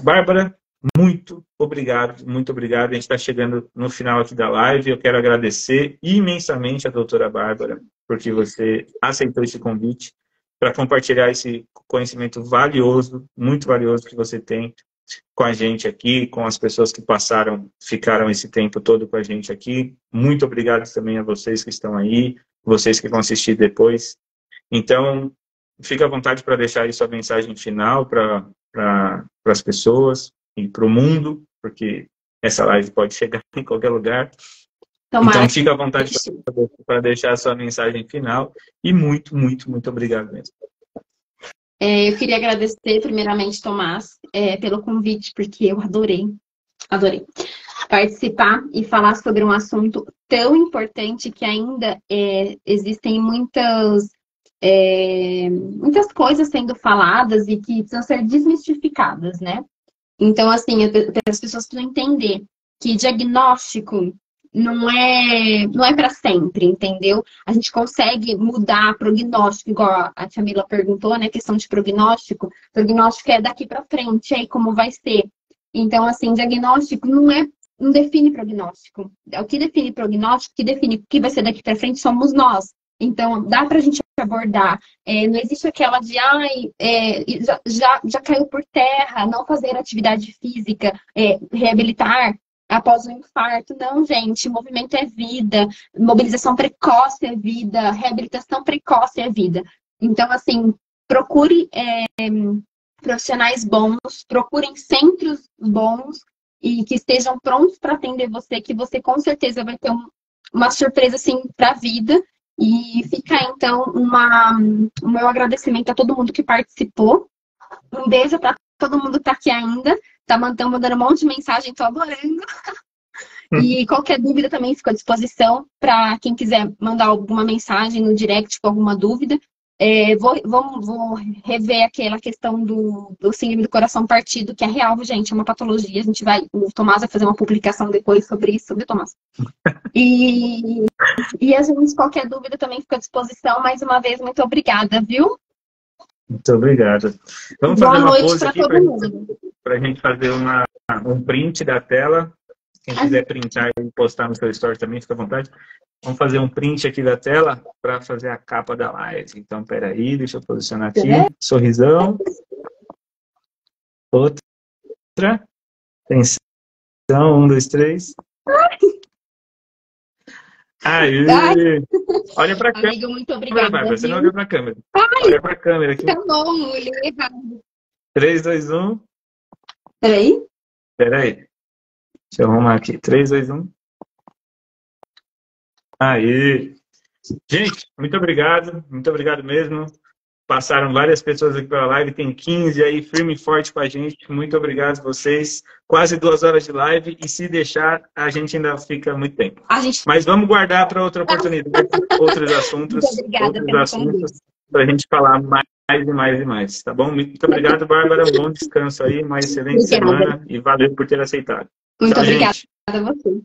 Bárbara, muito obrigado, muito obrigado. A gente está chegando no final aqui da live. Eu quero agradecer imensamente a doutora Bárbara, porque você aceitou esse convite para compartilhar esse conhecimento valioso, muito valioso que você tem com a gente aqui, com as pessoas que ficaram esse tempo todo com a gente aqui. Muito obrigado também a vocês que estão aí, vocês que vão assistir depois. Então, fique à vontade para deixar aí sua mensagem final para as pessoas e para o mundo, porque essa live pode chegar em qualquer lugar. Então, fica à vontade para deixar a sua mensagem final. E muito, muito, muito obrigado mesmo. Eu queria agradecer, primeiramente, Tomás, pelo convite, porque eu adorei participar e falar sobre um assunto tão importante que ainda existem muitas coisas sendo faladas e que precisam ser desmistificadas, né? Então, assim, as pessoas precisam entender que diagnóstico não é para sempre, entendeu? A gente consegue mudar prognóstico, igual a Camila perguntou, né? Questão de prognóstico. Prognóstico é daqui para frente, aí como vai ser. Então, assim, diagnóstico não define prognóstico. O que define prognóstico, o que define o que vai ser daqui para frente somos nós. Então, dá para a gente abordar. Não existe aquela de, já caiu por terra, não fazer atividade física, reabilitar após o infarto. Não, gente, movimento é vida, mobilização precoce é vida, reabilitação precoce é vida. Então, assim, procure profissionais bons, procurem centros bons e que estejam prontos para atender você, que você com certeza vai ter uma surpresa, assim, para a vida. E fica, então, o meu agradecimento a todo mundo que participou. Um beijo para todo mundo que está aqui ainda. Tá mandando um monte de mensagem, tô adorando. E qualquer dúvida também fico à disposição para quem quiser mandar alguma mensagem no direct com alguma dúvida. Vou rever aquela questão do síndrome do coração partido, que é real, gente, é uma patologia. O Tomás vai fazer uma publicação depois sobre isso, viu, Tomás? E a gente, qualquer dúvida também fica à disposição. Mais uma vez, muito obrigada, viu? Muito obrigado. Vamos Boa fazer uma noite pose para aqui todo mundo. para a gente fazer um print da tela. Quem quiser printar e postar no seu story também, fica à vontade. Vamos fazer um print aqui da tela para fazer a capa da live. Então, peraí, deixa eu posicionar aqui. Sorrisão. Outra. Atenção. 1, 2, 3. Aí. Olha pra câmera. Amigo, muito obrigada. Bárbara, você não olhou pra câmera. Ai, olha pra câmera aqui. tá bom, olhei errado. 3, 2, 1. Peraí. Peraí. Deixa eu arrumar aqui. 3, 2, 1. Aí. Gente, muito obrigado. Muito obrigado mesmo. Passaram várias pessoas aqui pela live, tem 15 aí, firme e forte com a gente. Muito obrigado a vocês. Quase 2 horas de live e se deixar, a gente ainda fica muito tempo. Mas vamos guardar para outra oportunidade, outros assuntos, para a gente falar mais e mais e mais, tá bom? Muito obrigado, Bárbara. Um bom descanso aí, uma excelente semana e valeu por ter aceitado. Muito Tchau, obrigada gente. a você.